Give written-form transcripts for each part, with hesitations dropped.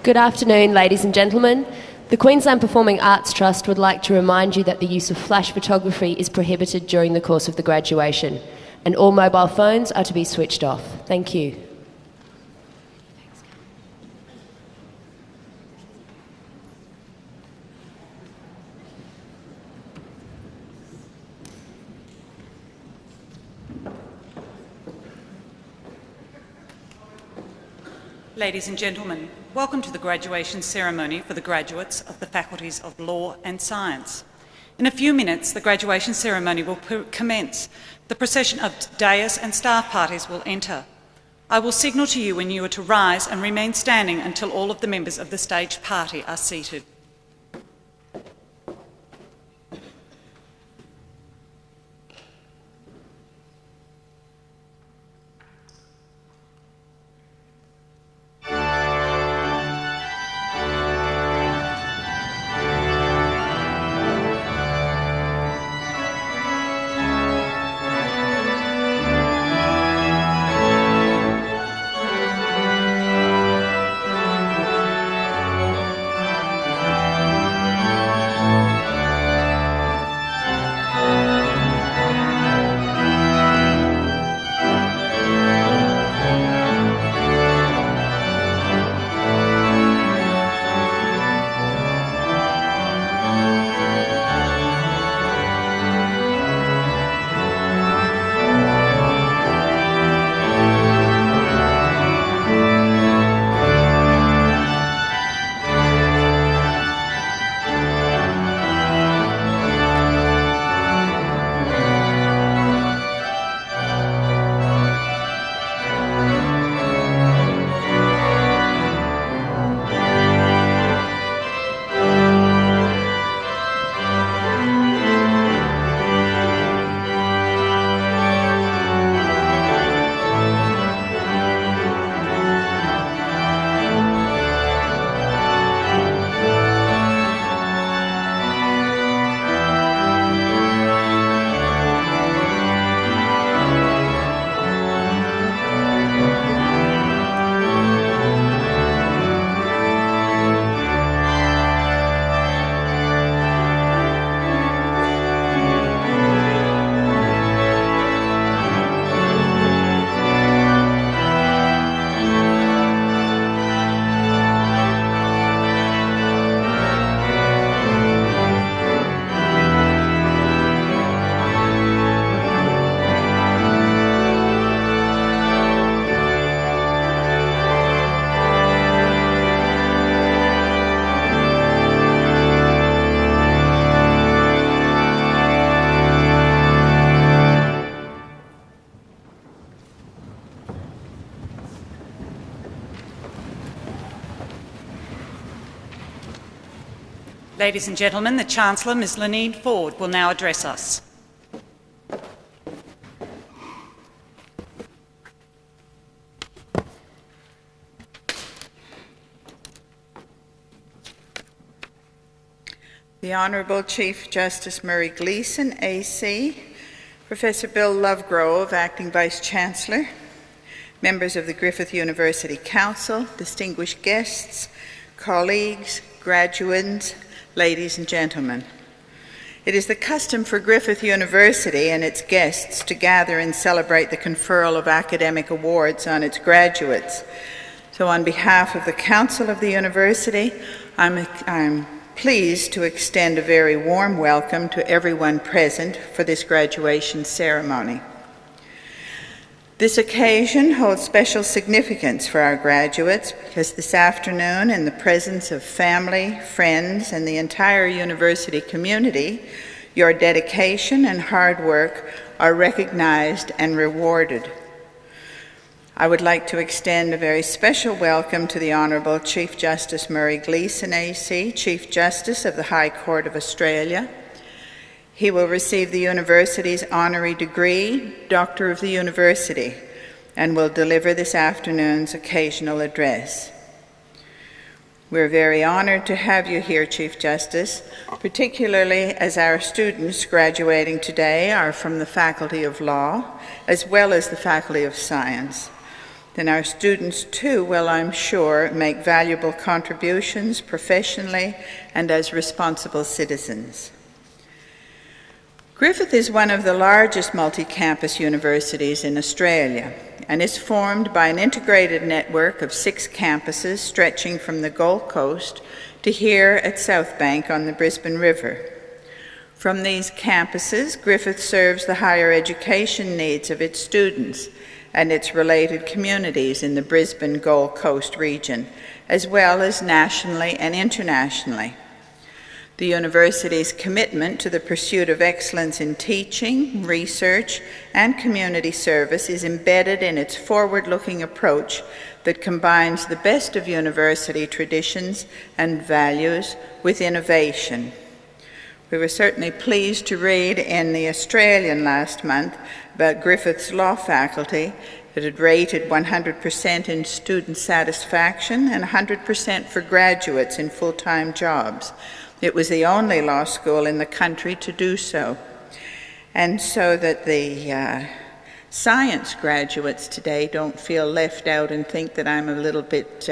Good afternoon, ladies and gentlemen. The Queensland Performing Arts Trust would like to remind you that the use of flash photography is prohibited during the course of the graduation, and all mobile phones are to be switched off. Thank you. Ladies and gentlemen, welcome to the graduation ceremony for the graduates of the Faculties of Law and Science. In a few minutes, the graduation ceremony will commence. The procession of dais and staff parties will enter. I will signal to you when you are to rise and remain standing until all of the members of the staged party are seated. Ladies and gentlemen, the Chancellor, Ms Leneen Ford, will now address us. The Honourable Chief Justice Murray Gleeson, AC, Professor Bill Lovegrove, Acting Vice-Chancellor, members of the Griffith University Council, distinguished guests, colleagues, graduands, ladies and gentlemen. It is the custom for Griffith University and its guests to gather and celebrate the conferral of academic awards on its graduates. So on behalf of the Council of the University, I'm pleased to extend a very warm welcome to everyone present for this graduation ceremony. This occasion holds special significance for our graduates because this afternoon, in the presence of family, friends, and the entire university community, your dedication and hard work are recognized and rewarded. I would like to extend a very special welcome to the Honourable Chief Justice Murray Gleeson, AC, Chief Justice of the High Court of Australia. He will receive the university's honorary degree, Doctor of the University, and will deliver this afternoon's occasional address. We're very honoured to have you here, Chief Justice, particularly as our students graduating today are from the Faculty of Law, as well as the Faculty of Science. then our students too will, I'm sure, make valuable contributions professionally and as responsible citizens. Griffith is one of the largest multi-campus universities in Australia and is formed by an integrated network of 6 campuses stretching from the Gold Coast to here at South Bank on the Brisbane River. From these campuses, Griffith serves the higher education needs of its students and its related communities in the Brisbane Gold Coast region, as well as nationally and internationally. The university's commitment to the pursuit of excellence in teaching, research, and community service is embedded in its forward-looking approach that combines the best of university traditions and values with innovation. We were certainly pleased to read in The Australian last month about Griffith's law faculty that had rated 100% in student satisfaction and 100% for graduates in full-time jobs. It was the only law school in the country to do so. And so that the science graduates today don't feel left out and think that I'm a little bit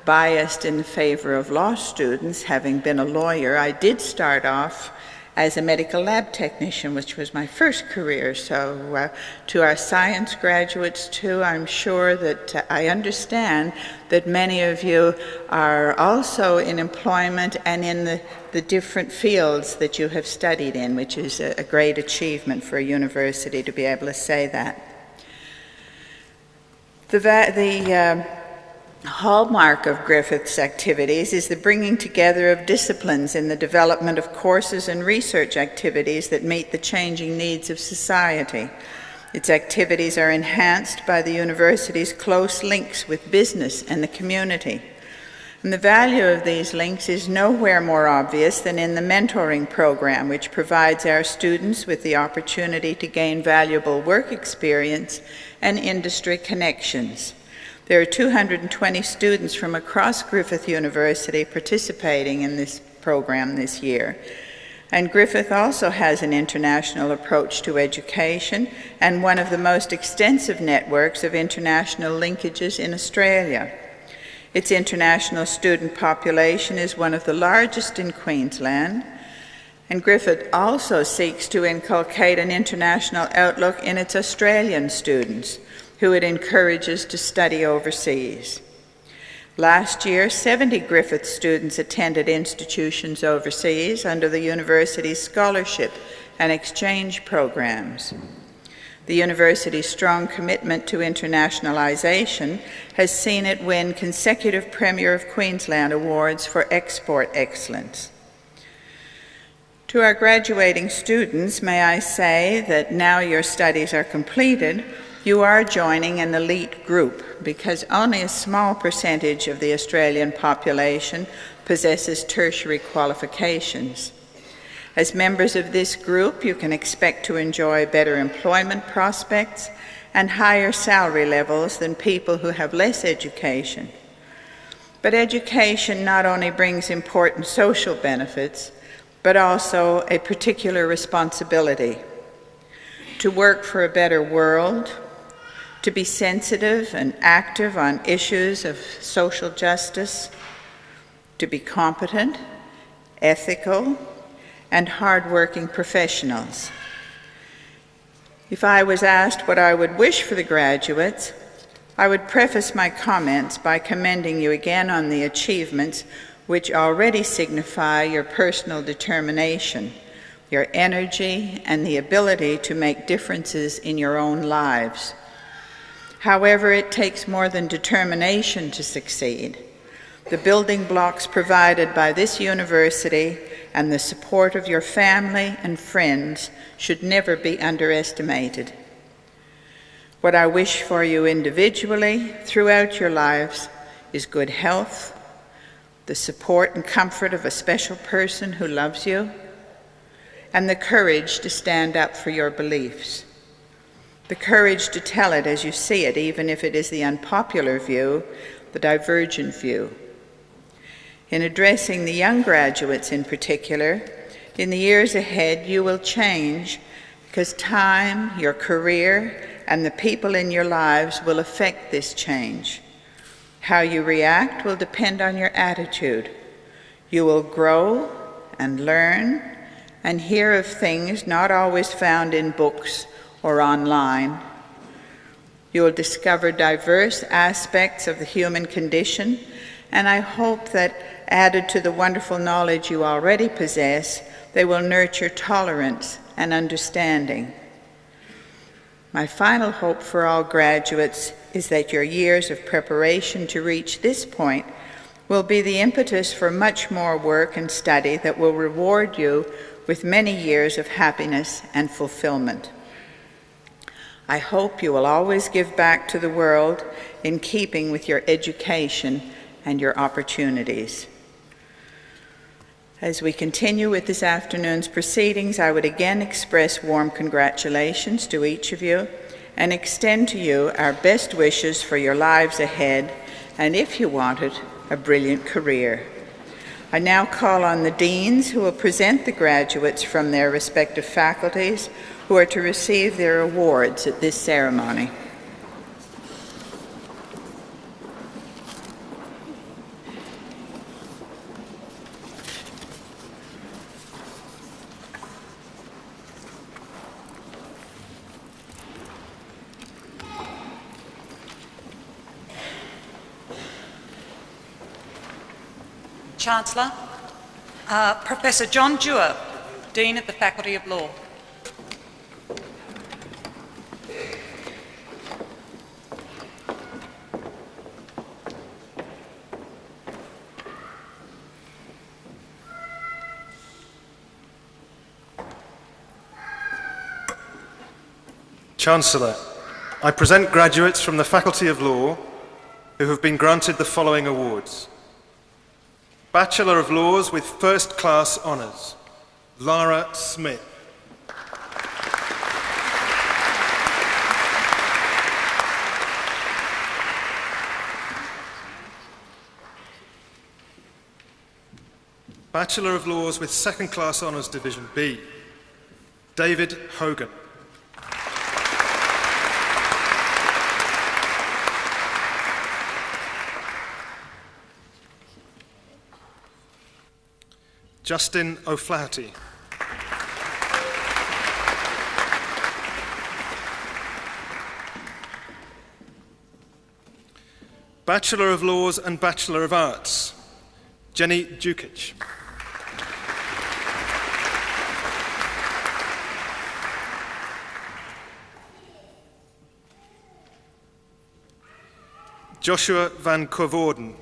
biased in favor of law students. Having been a lawyer, I did start off as a medical lab technician, which was my first career. So to our science graduates too, I'm sure that I understand that many of you are also in employment and in the different fields that you have studied in, which is a great achievement for a university to be able to say that. The hallmark of Griffith's activities is the bringing together of disciplines in the development of courses and research activities that meet the changing needs of society. Its activities are enhanced by the university's close links with business and the community. And the value of these links is nowhere more obvious than in the mentoring program, which provides our students with the opportunity to gain valuable work experience and industry connections. There are 220 students from across Griffith University participating in this program this year. And Griffith also has an international approach to education and one of the most extensive networks of international linkages in Australia. Its international student population is one of the largest in Queensland, and Griffith also seeks to inculcate an international outlook in its Australian students, who it encourages to study overseas. Last year, 70 Griffith students attended institutions overseas under the university's scholarship and exchange programs. The university's strong commitment to internationalisation has seen it win consecutive Premier of Queensland awards for export excellence. To our graduating students, may I say that now your studies are completed, you are joining an elite group because only a small percentage of the Australian population possesses tertiary qualifications. As members of this group, you can expect to enjoy better employment prospects and higher salary levels than people who have less education. But education not only brings important social benefits, but also a particular responsibility to work for a better world, to be sensitive and active on issues of social justice, to be competent, ethical, and hard-working professionals. If I was asked what I would wish for the graduates, I would preface my comments by commending you again on the achievements which already signify your personal determination, your energy, and the ability to make differences in your own lives. However, it takes more than determination to succeed. The building blocks provided by this university and the support of your family and friends should never be underestimated. What I wish for you individually throughout your lives is good health, the support and comfort of a special person who loves you, and the courage to stand up for your beliefs. The courage to tell it as you see it, even if it is the unpopular view, the divergent view. In addressing the young graduates in particular, in the years ahead you will change because time, your career, and the people in your lives will affect this change. How you react will depend on your attitude. You will grow and learn and hear of things not always found in books or online. You will discover diverse aspects of the human condition, and I hope that, added to the wonderful knowledge you already possess, they will nurture tolerance and understanding. My final hope for all graduates is that your years of preparation to reach this point will be the impetus for much more work and study that will reward you with many years of happiness and fulfillment. I hope you will always give back to the world in keeping with your education and your opportunities. As we continue with this afternoon's proceedings, I would again express warm congratulations to each of you and extend to you our best wishes for your lives ahead, and if you want it, a brilliant career. I now call on the deans who will present the graduates from their respective faculties who are to receive their awards at this ceremony. Chancellor, Professor John Dewar, Dean of the Faculty of Law. Chancellor, I present graduates from the Faculty of Law who have been granted the following awards. Bachelor of Laws with First Class Honours, Lara Smith. Bachelor of Laws with Second Class Honours Division B, David Hogan. Justin O'Flaherty. Bachelor of Laws and Bachelor of Arts, Jenny Dukic. Joshua van Coevorden.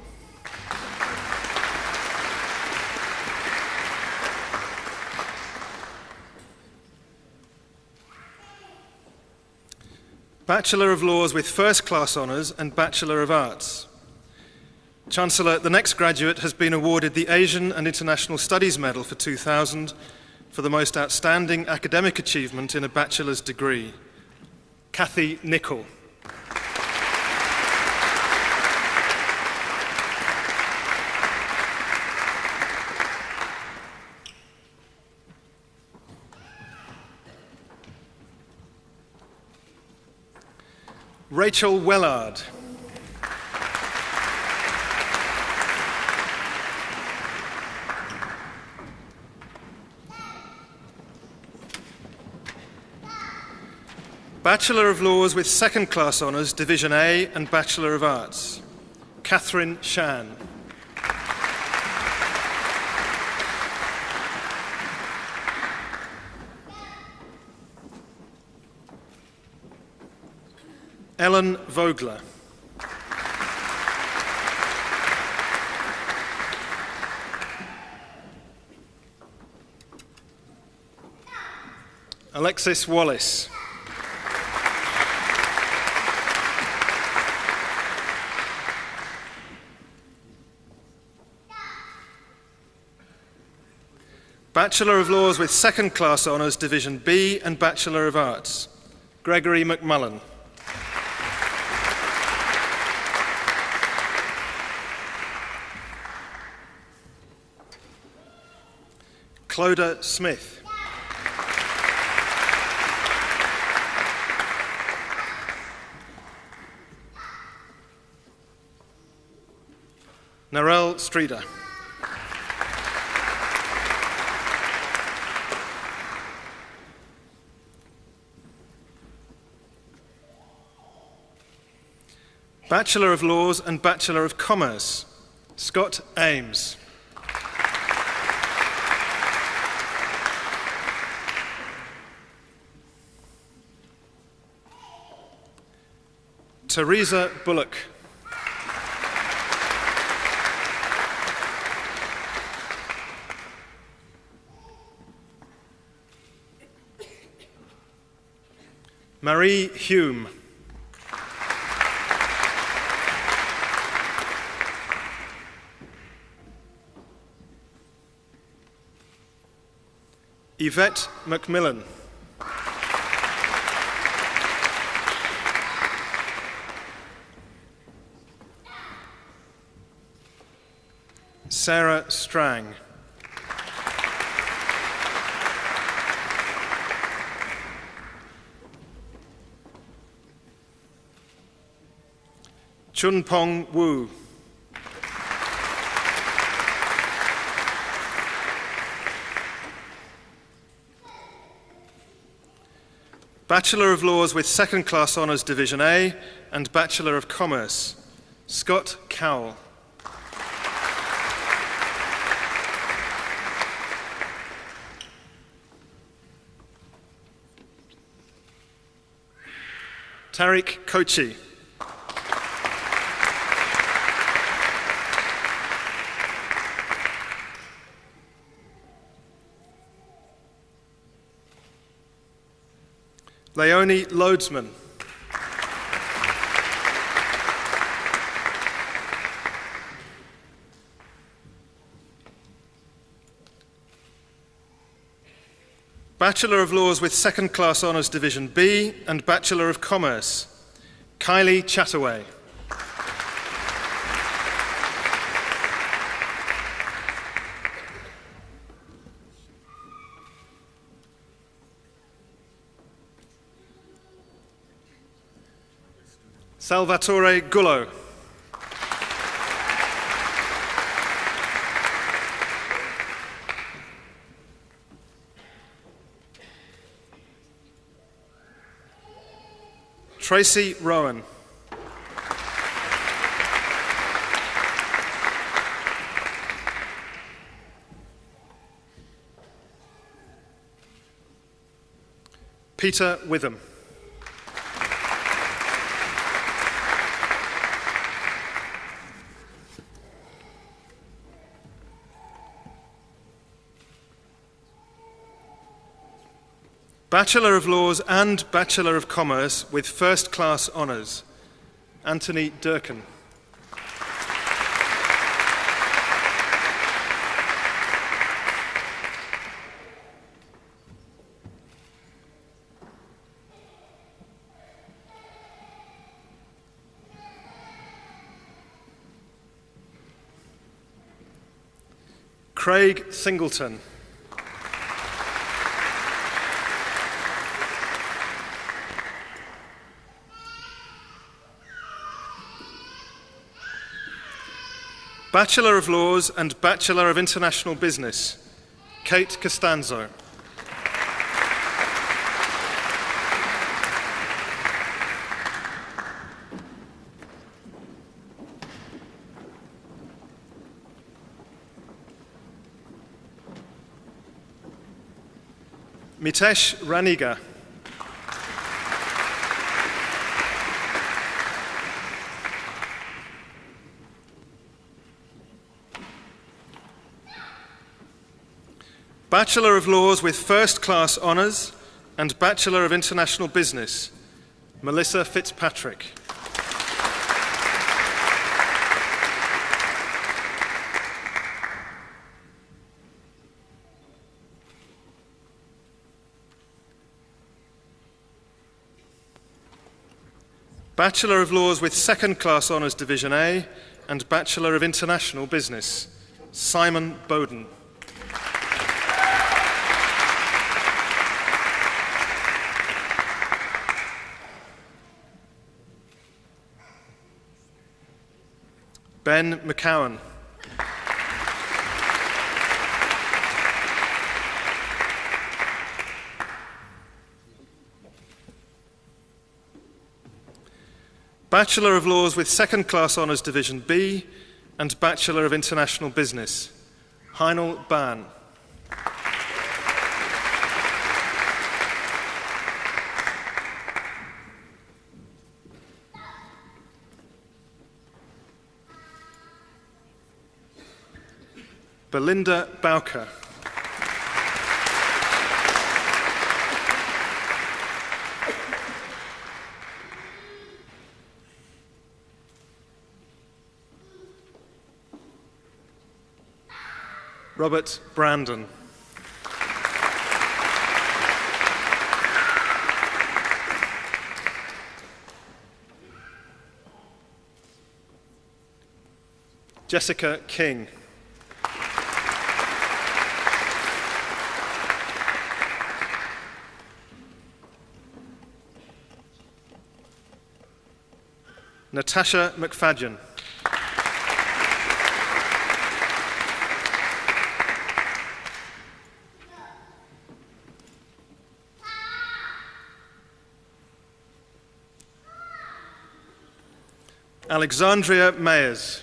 Bachelor of Laws with First Class Honours and Bachelor of Arts. Chancellor, the next graduate has been awarded the Asian and International Studies Medal for 2000 for the most outstanding academic achievement in a bachelor's degree. Kathy Nichol. Rachel Wellard. Bachelor of Laws with Second Class Honours, Division A and Bachelor of Arts, Catherine Shan. Ellen Vogler. Alexis Wallace. Bachelor of Laws with Second Class Honours, Division B and Bachelor of Arts, Gregory McMullen. Clodagh Smith. Narelle Streeder. Bachelor of Laws and Bachelor of Commerce, Scott Ames. Teresa Bullock. Marie Hume. Yvette Macmillan. Sarah Strang. Chun Pong Wu. Bachelor of Laws with Second Class Honours Division A and Bachelor of Commerce, Scott Cowell. Tariq Kochi. Leonie Loadsman. Bachelor of Laws with Second Class Honours Division B and Bachelor of Commerce, Kylie Chataway. Salvatore Gullo. Tracy Rowan. Peter Witham. Bachelor of Laws and Bachelor of Commerce with First Class Honours, Anthony Durkin. Craig Singleton. Bachelor of Laws and Bachelor of International Business, Kate Costanzo. Mitesh Raniga. Bachelor of Laws with First Class Honours and Bachelor of International Business, Melissa Fitzpatrick. Bachelor of Laws with Second Class Honours Division A and Bachelor of International Business, Simon Bowden. Ben McCowan. Bachelor of Laws with Second Class Honours Division B and Bachelor of International Business, Heinel Ban. Belinda Bowker. Robert Brandon. Jessica King. Natasha McFadden. Alexandria Mayers.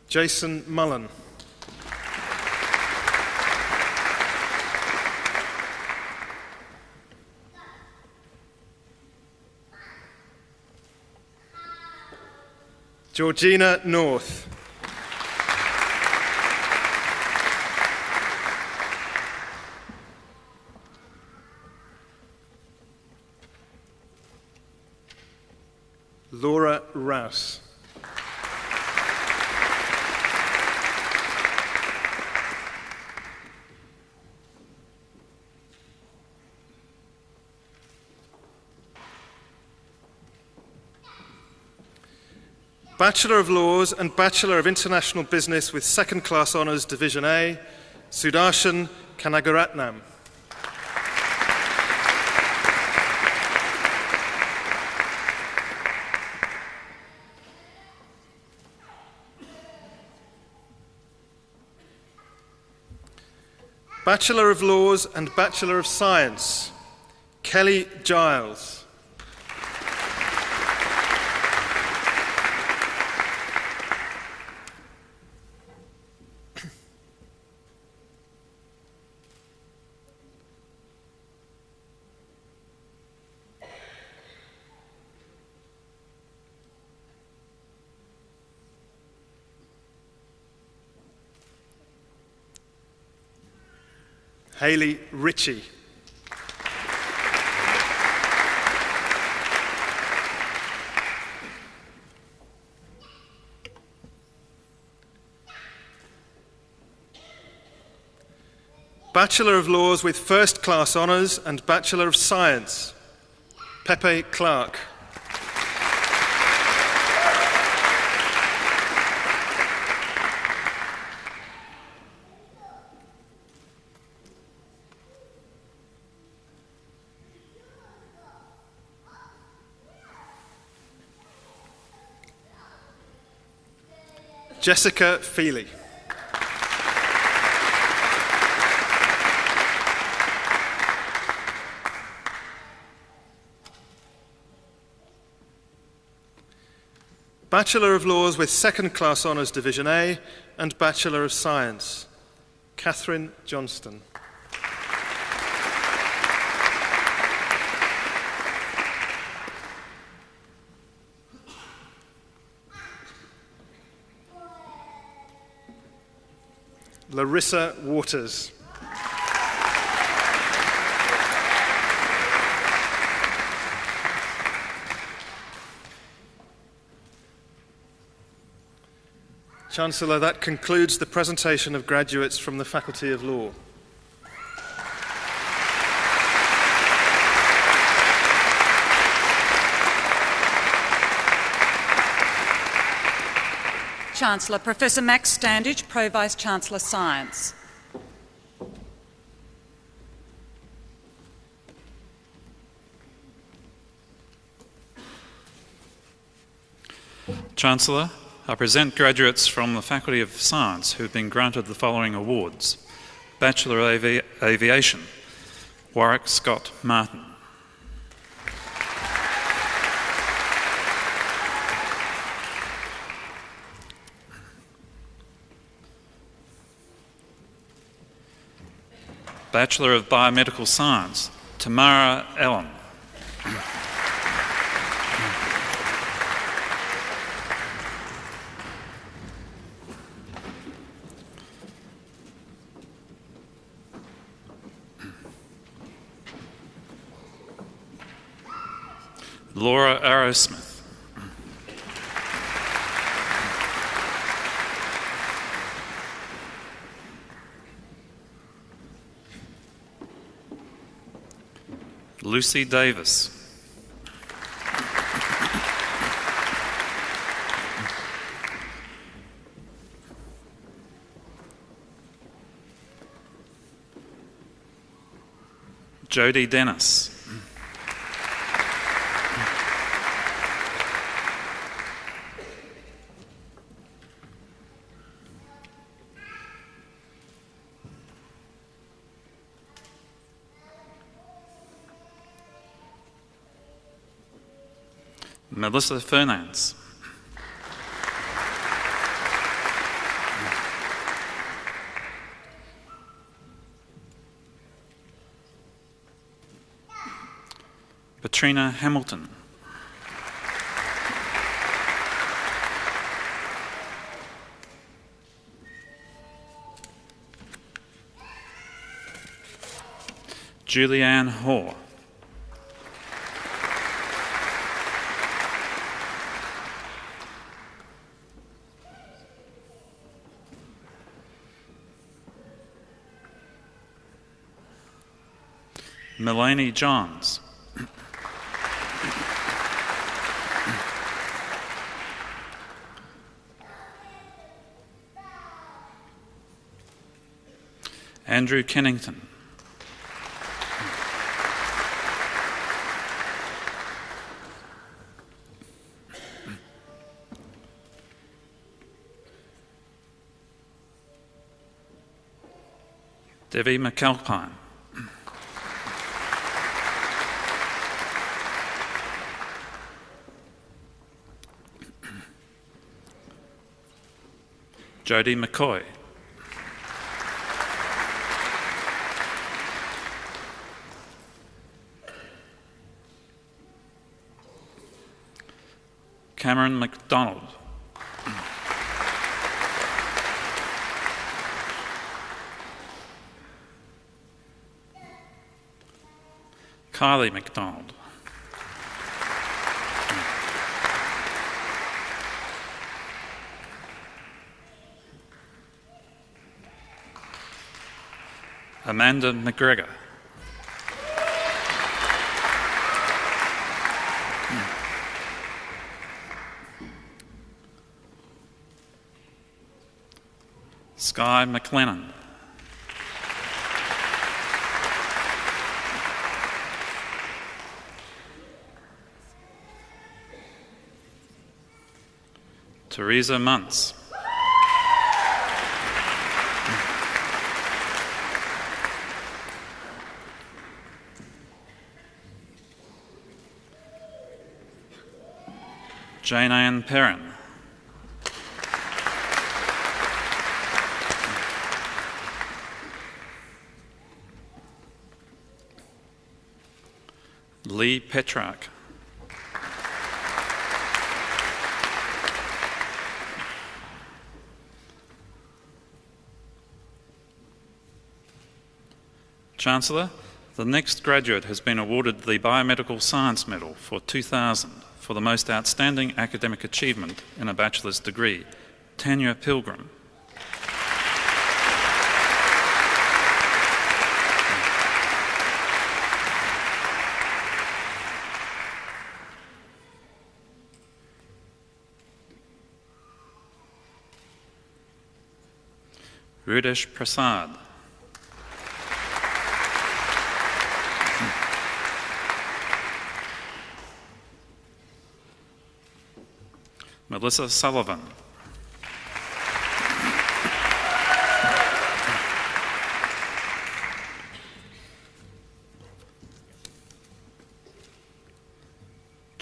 Jason Mullen. Georgina North. Laura Rouse. Bachelor of Laws and Bachelor of International Business with Second Class Honours Division A, Sudarshan Kanagaratnam. Bachelor of Laws and Bachelor of Science, Kelly Giles. Hayley Ritchie. Bachelor of Laws with First Class Honours and Bachelor of Science, Pepe Clark. Jessica Feely. Bachelor of Laws with Second Class Honours Division A and Bachelor of Science, Catherine Johnston. Larissa Waters. Chancellor, that concludes the presentation of graduates from the Faculty of Law. Chancellor, Professor Max Standage, Pro Vice-Chancellor, Science. Chancellor, I present graduates from the Faculty of Science who have been granted the following awards. Bachelor of Aviation, Warwick Scott Martin. Bachelor of Biomedical Science, Tamara Allen. Laura Arrowsmith. Lucy Davis. Jodie Dennis. Melissa Fernandes. Katrina Hamilton. Julianne Hoare. Melanie Johns. Andrew Kennington. Debbie McAlpine. Jodie McCoy. Cameron McDonald. Kylie McDonald. Amanda McGregor. Sky McLennan. Teresa Muntz. Jane Ann Perrin. Lee Petrarch. Chancellor, the next graduate has been awarded the Biomedical Science Medal for 2000 for the most outstanding academic achievement in a bachelor's degree, Tanya Pilgrim. Rudesh Prasad. Melissa Sullivan.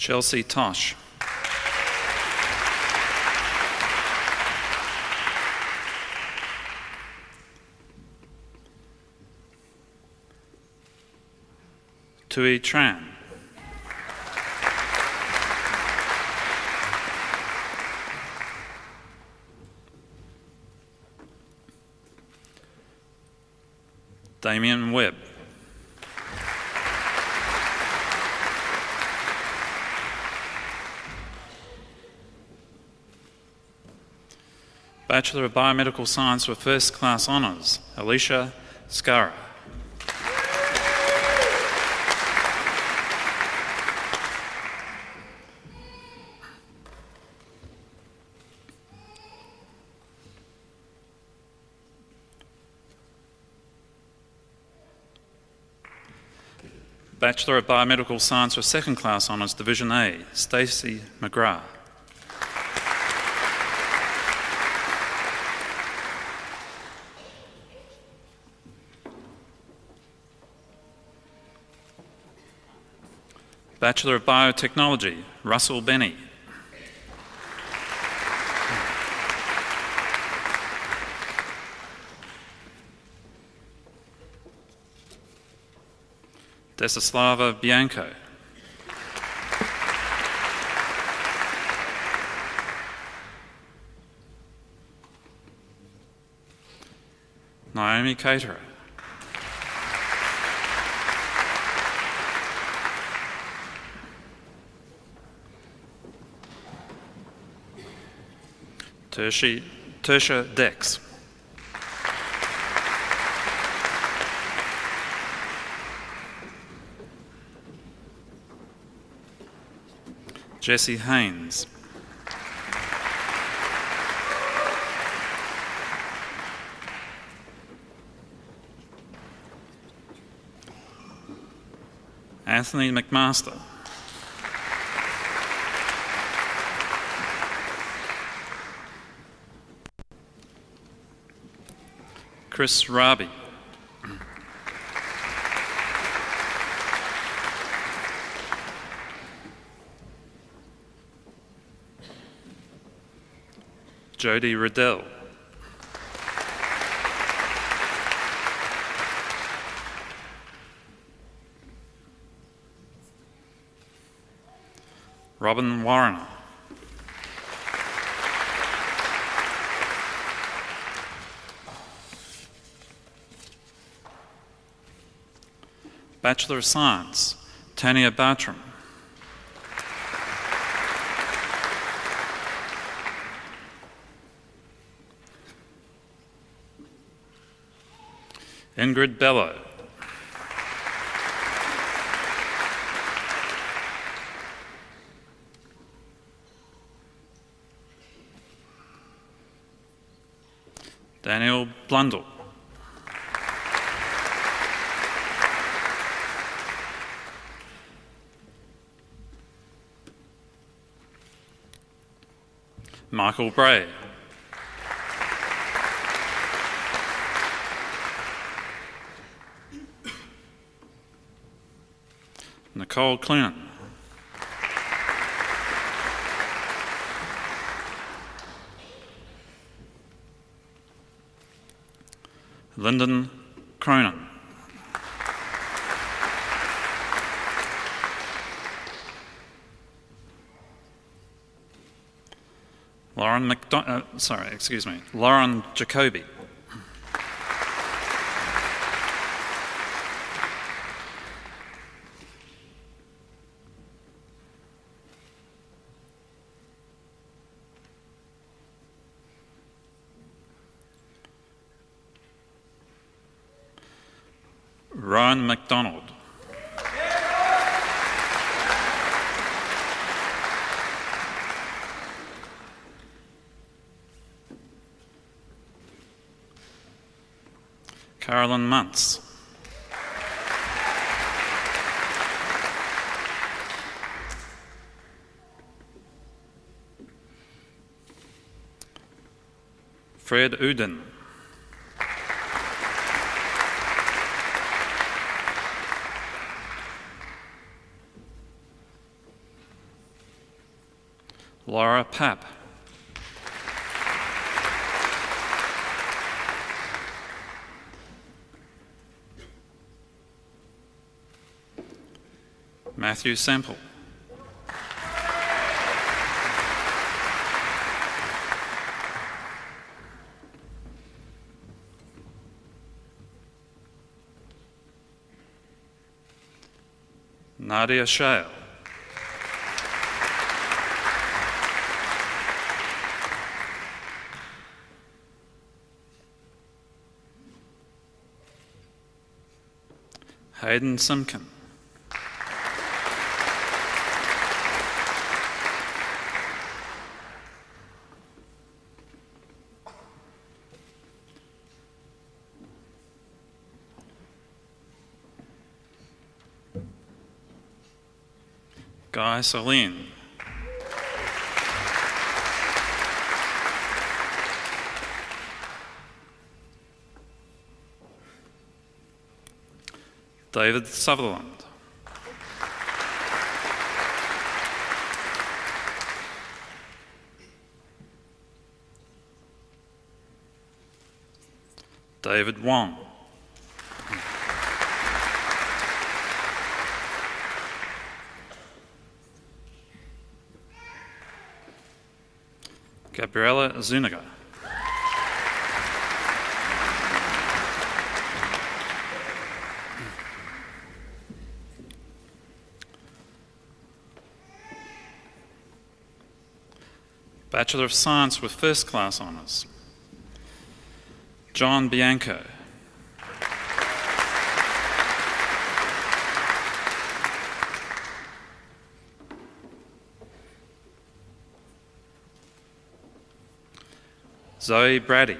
Chelsea Tosh. Tui Tran. Damien Webb. Bachelor of Biomedical Science with First Class Honours, Alicia Scara. Bachelor of Biomedical Science with Second Class Honours, Division A, Stacey McGrath. Bachelor of Biotechnology, Russell Benny. Desislava Bianco. Naomi Caterer. Tertia Dex. Jesse Haynes. Anthony McMaster. Chris Rabi. Jodie Riddell. Robin Warner. Bachelor of Science, Tania Bartram. Ingrid Bello. Daniel Blundell. Michael Bray. Nicole Clunan. Lyndon Cronin. Lauren Jacoby. Ryan McDonald. Carolyn Muntz. Fred Uden. Laura Papp. Matthew Semple. Nadia Shale. Hayden Simkin. Guy Celine. David Sutherland. David Wong. Gabriella Zuniga. Bachelor of Science with First Class Honours, John Bianco. Zoe Brady.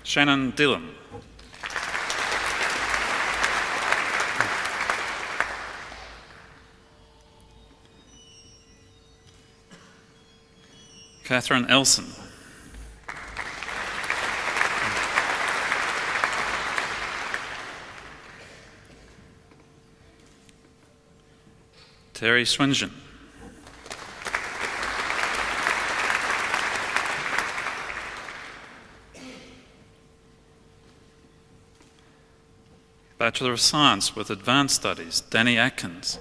Shannon Dillon. Catherine Elson. Terry Swingen. Bachelor of Science with Advanced Studies, Danny Atkins.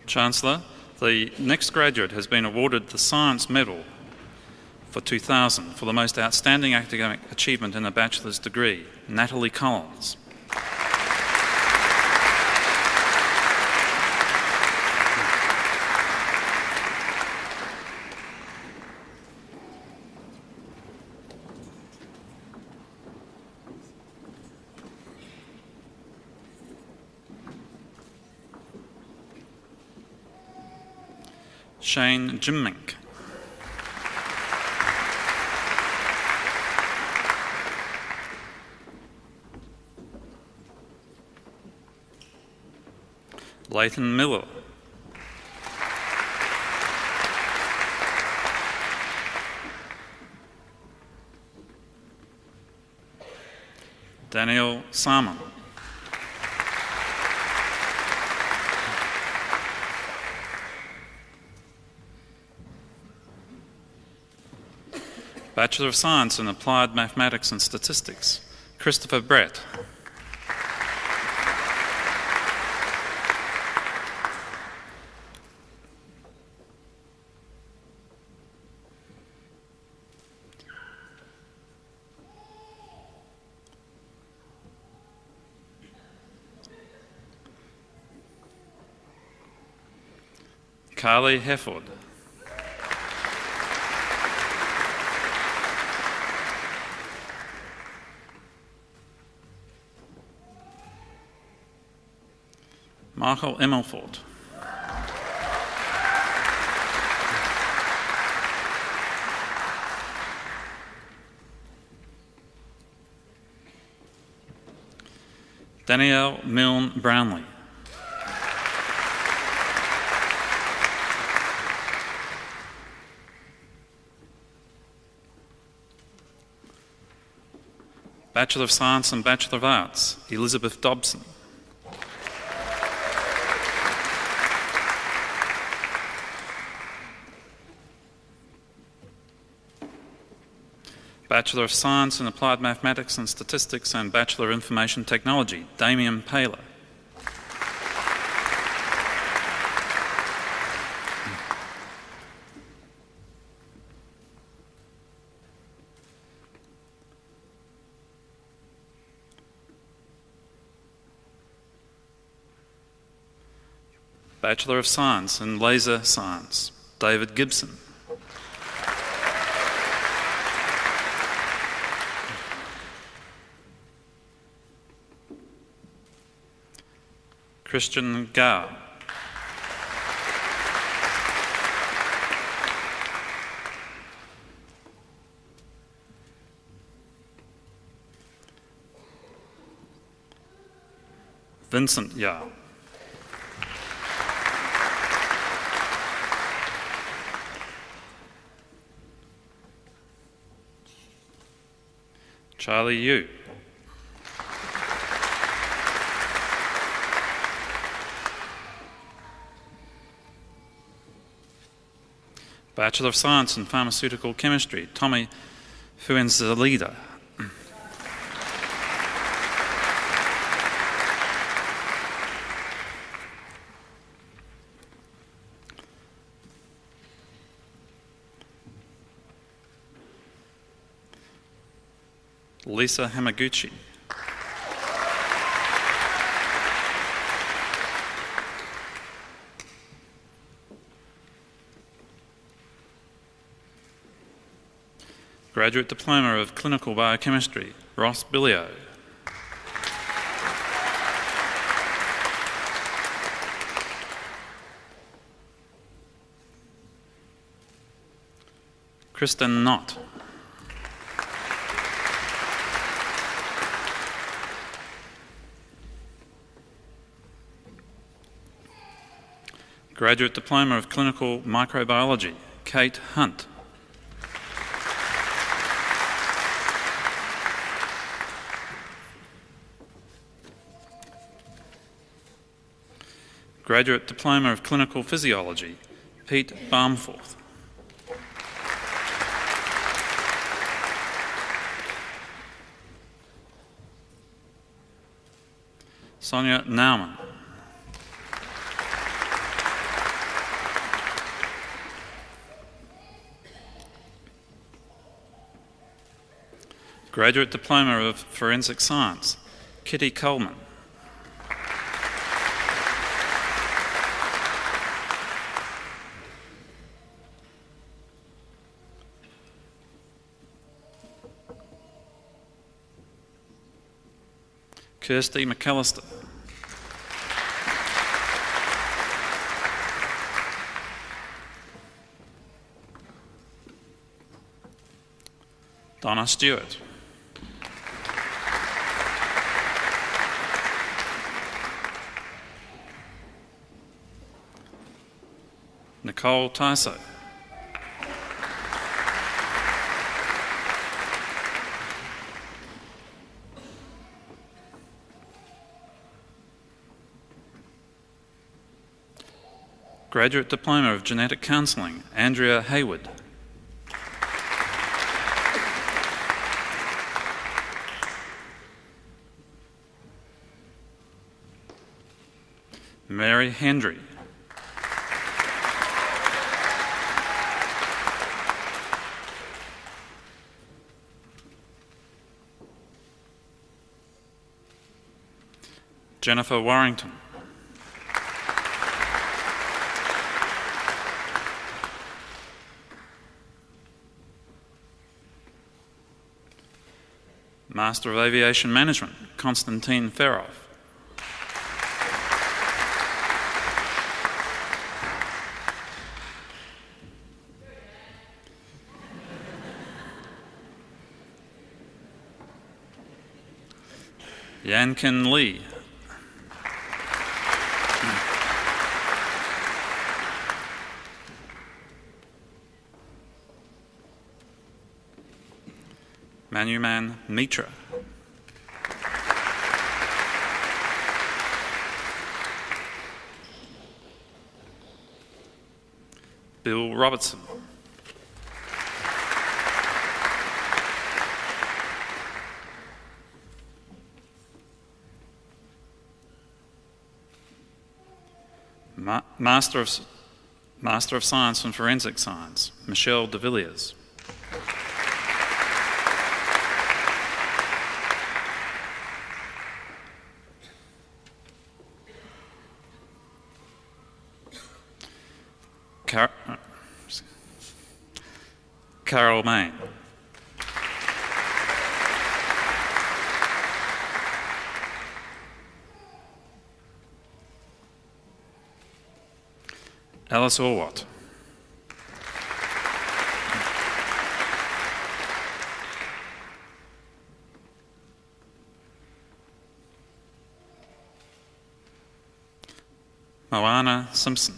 Chancellor, the next graduate has been awarded the Science Medal for 2000 for the most outstanding academic achievement in a bachelor's degree, Natalie Collins. Shane Jimmink. Leighton Miller. Daniel Salmon. Bachelor of Science in Applied Mathematics and Statistics, Christopher Brett. Carly Hefford. Michael Emmelfort. Danielle Milne Brownlee. Bachelor of Science and Bachelor of Arts, Elizabeth Dobson. Bachelor of Science in Applied Mathematics and Statistics and Bachelor of Information Technology, Damien Paler. Bachelor of Science in Laser Science, David Gibson. Christian Gao. Vincent Yao. Charlie Yu. Bachelor of Science in Pharmaceutical Chemistry, Tommy Fuenzalida. Lisa Hamaguchi. Graduate Diploma of Clinical Biochemistry, Ross Billio. Kristen Knott. Graduate Diploma of Clinical Microbiology, Kate Hunt. Graduate Diploma of Clinical Physiology, Pete Barmforth. Sonia Naumann. Graduate Diploma of Forensic Science, Kitty Coleman. Kirsty McAllister. Donna Stewart. Nicole Tyso. Graduate Diploma of Genetic Counselling, Andrea Hayward. Mary Hendry. Jennifer Warrington. Master of Aviation Management, Konstantin Ferov. Yankin Lee, Manuman Mitra. Bill Robertson. Master of Science in Forensic Science, Michelle de Villiers. Carol Main. Alice Orwatt. Moana Simpson.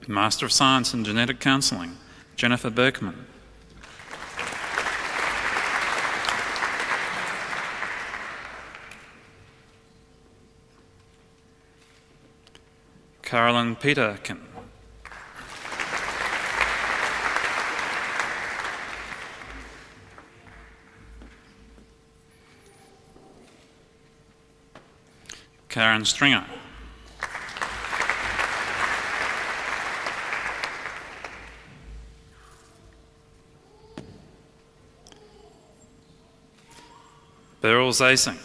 Master of Science in Genetic Counselling, Jennifer Berkman. Carolyn Peterkin. Karen Stringer. Beryl Zasink.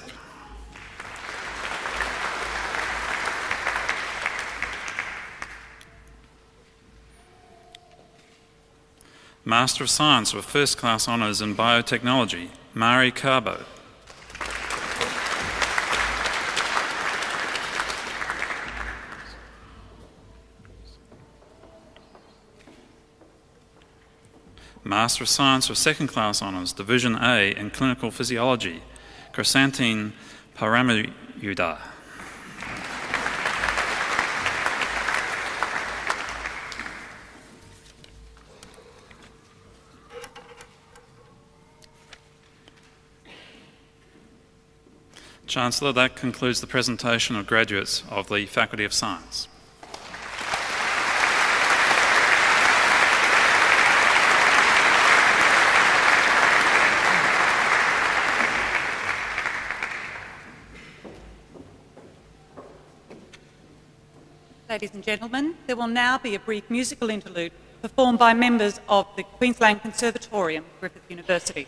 Master of Science with First Class Honours in Biotechnology, Mari Carbo. Master of Science with Second Class Honours, Division A in Clinical Physiology, Chrysanthine Paramayuda. Chancellor, that concludes the presentation of graduates of the Faculty of Science. Ladies and gentlemen, there will now be a brief musical interlude performed by members of the Queensland Conservatorium, Griffith University.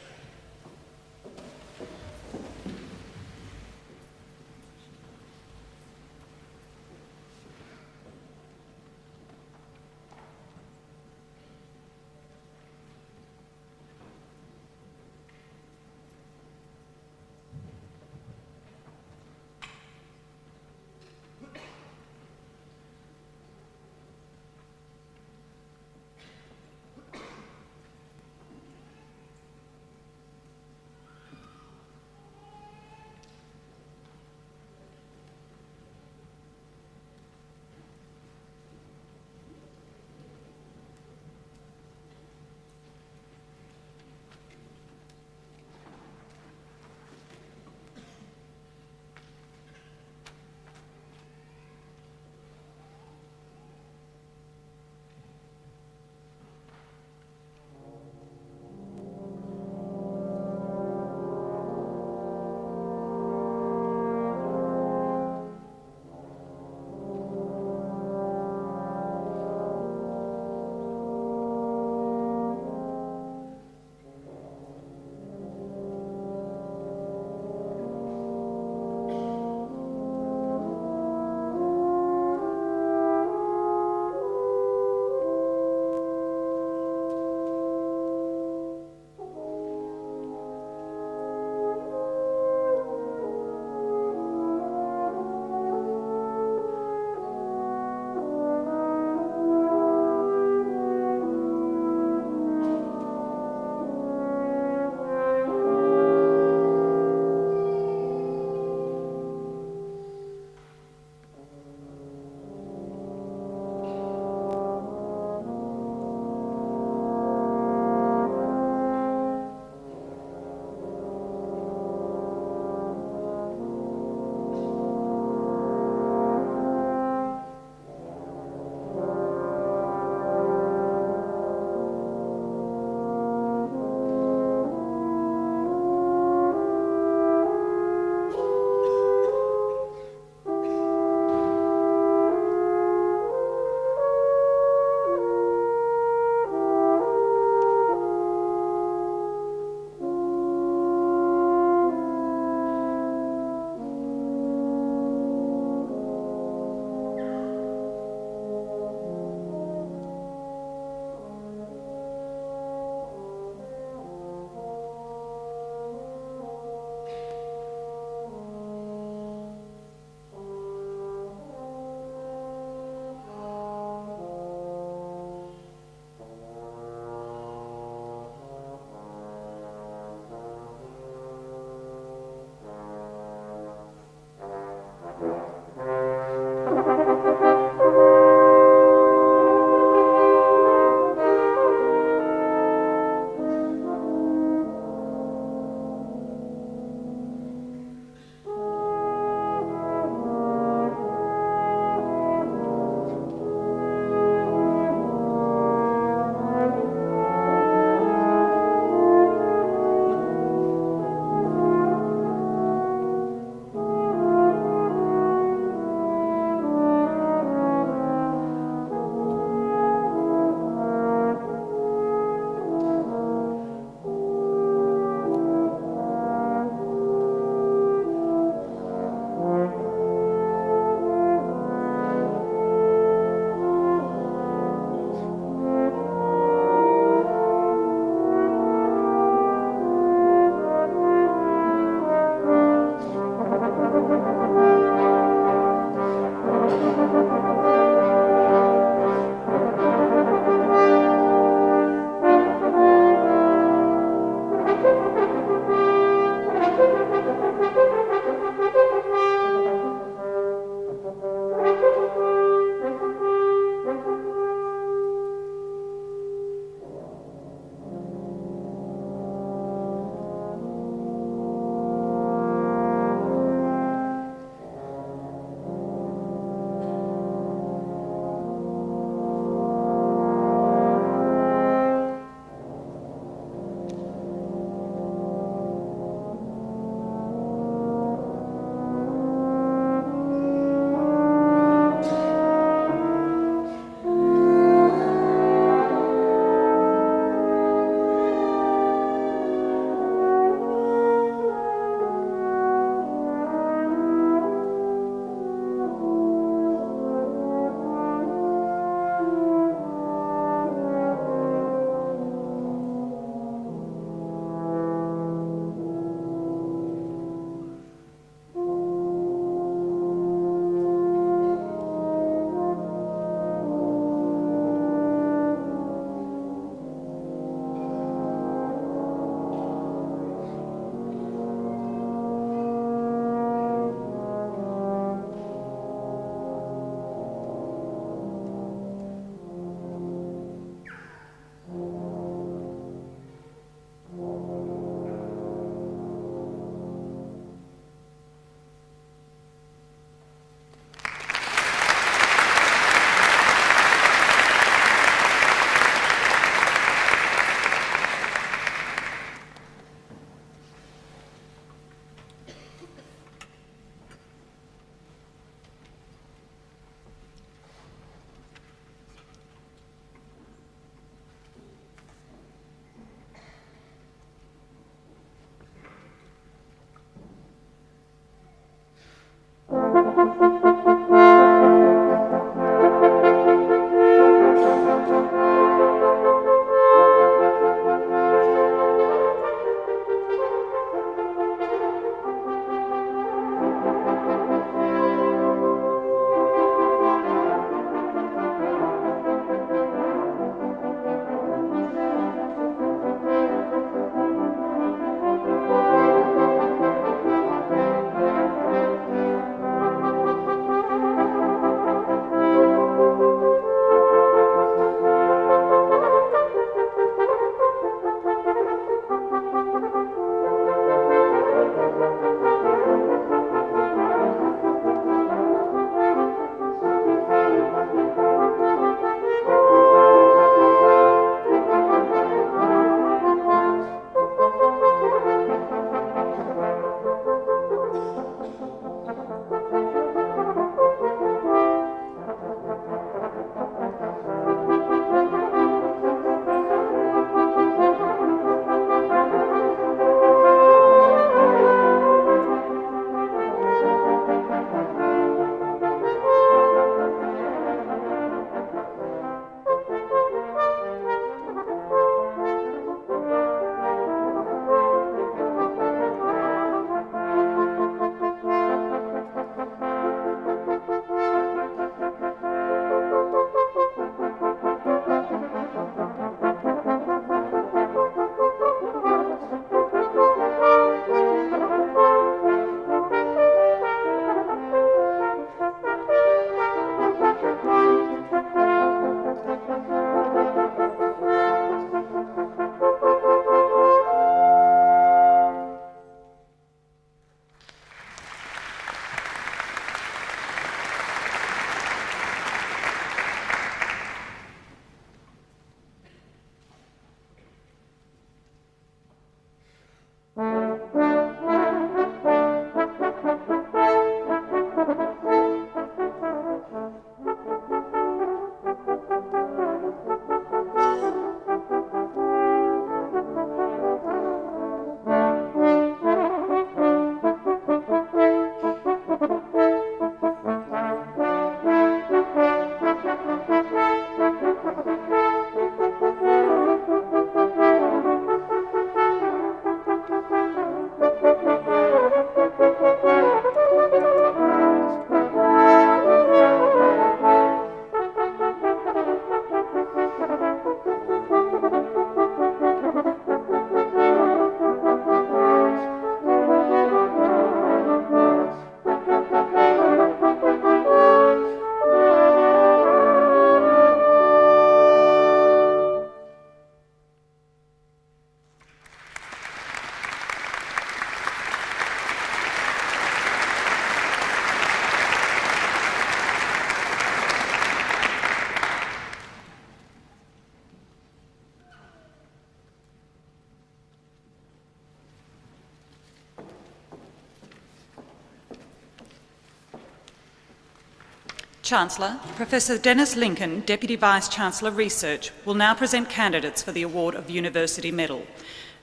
Chancellor, Professor Dennis Lincoln, Deputy Vice-Chancellor Research, will now present candidates for the award of University Medal.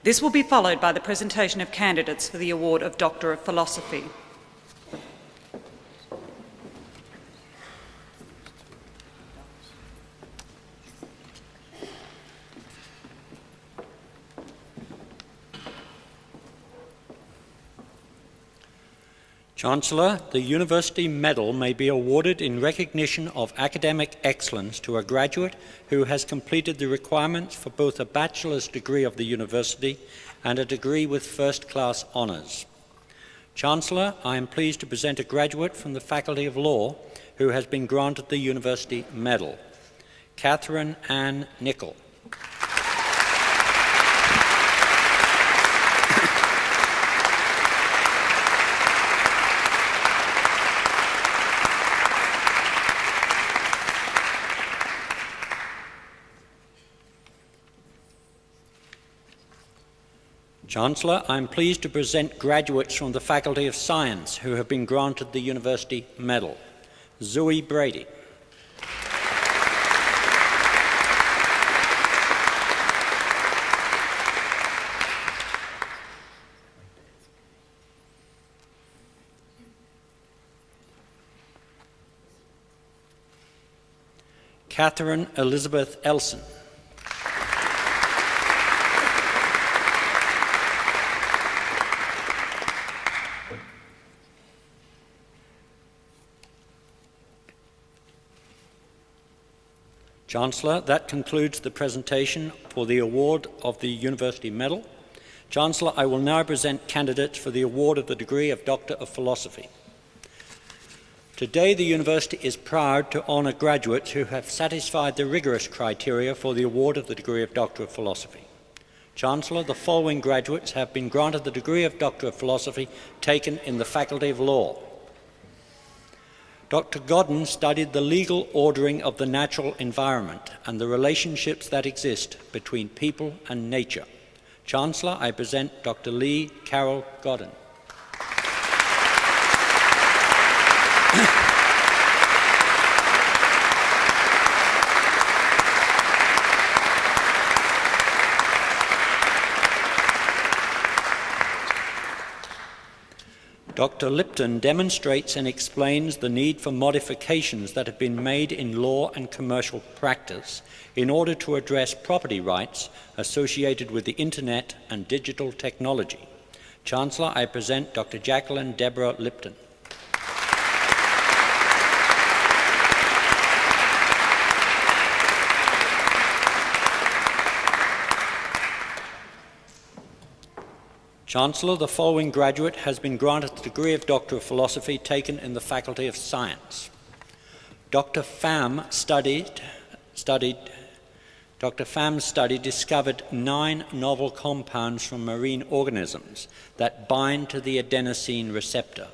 This will be followed by the presentation of candidates for the award of Doctor of Philosophy. Chancellor, the University Medal may be awarded in recognition of academic excellence to a graduate who has completed the requirements for both a bachelor's degree of the university and a degree with first-class honours. Chancellor, I am pleased to present a graduate from the Faculty of Law who has been granted the University Medal, Catherine Ann Nicol. Chancellor, I am pleased to present graduates from the Faculty of Science who have been granted the University Medal. Zoe Brady. Catherine Elizabeth Elson. Chancellor, that concludes the presentation for the award of the University Medal. Chancellor, I will now present candidates for the award of the degree of Doctor of Philosophy. Today, the University is proud to honour graduates who have satisfied the rigorous criteria for the award of the degree of Doctor of Philosophy. Chancellor, the following graduates have been granted the degree of Doctor of Philosophy taken in the Faculty of Law. Dr. Godden studied the legal ordering of the natural environment and the relationships that exist between people and nature. Chancellor, I present Dr. Lee Carroll Godden. Dr. Lipton demonstrates and explains the need for modifications that have been made in law and commercial practice in order to address property rights associated with the Internet and digital technology. Chancellor, I present Dr. Jacqueline Deborah Lipton. Chancellor, the following graduate has been granted the degree of Doctor of Philosophy taken in the Faculty of Science. Dr. Pham discovered 9 novel compounds from marine organisms that bind to the adenosine receptor.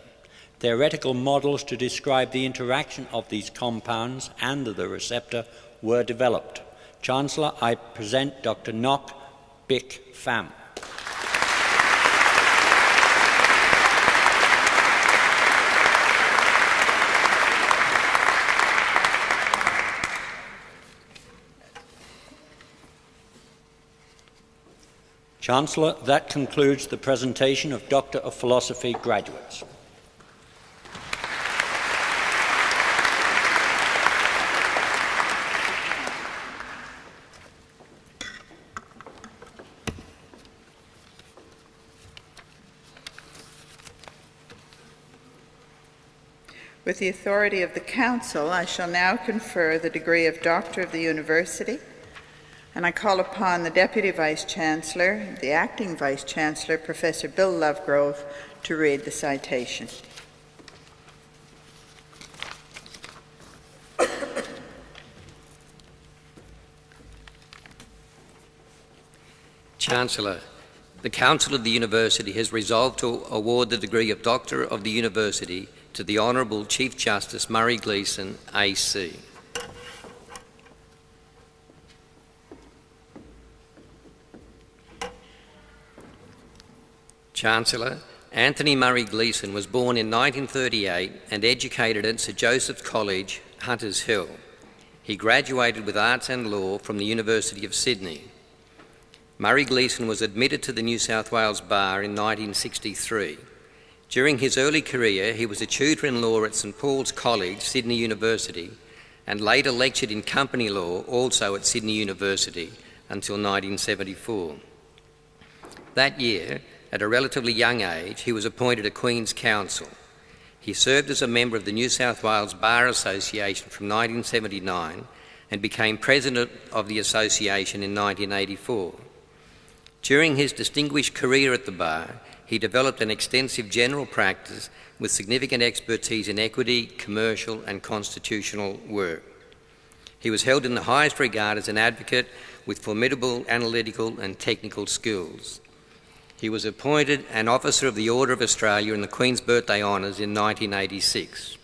Theoretical models to describe the interaction of these compounds and the receptor were developed. Chancellor, I present Dr. Ngoc Bic Pham. Chancellor, that concludes the presentation of Doctor of Philosophy graduates. With the authority of the Council, I shall now confer the degree of Doctor of the University, and I call upon the Deputy Vice-Chancellor, the Acting Vice-Chancellor, Professor Bill Lovegrove, to read the citation. Chancellor, the Council of the University has resolved to award the degree of Doctor of the University to the Honourable Chief Justice Murray Gleeson, AC. Chancellor, Anthony Murray Gleeson was born in 1938 and educated at Sir Joseph's College, Hunters Hill. He graduated with Arts and Law from the University of Sydney. Murray Gleeson was admitted to the New South Wales Bar in 1963. During his early career, he was a tutor in law at St Paul's College, Sydney University, and later lectured in company law, also at Sydney University, until 1974. That year, at a relatively young age, he was appointed a Queen's Counsel. He served as a member of the New South Wales Bar Association from 1979 and became President of the association in 1984. During his distinguished career at the Bar, he developed an extensive general practice with significant expertise in equity, commercial and constitutional work. He was held in the highest regard as an advocate with formidable analytical and technical skills. He was appointed an Officer of the Order of Australia in the Queen's Birthday Honours in 1986.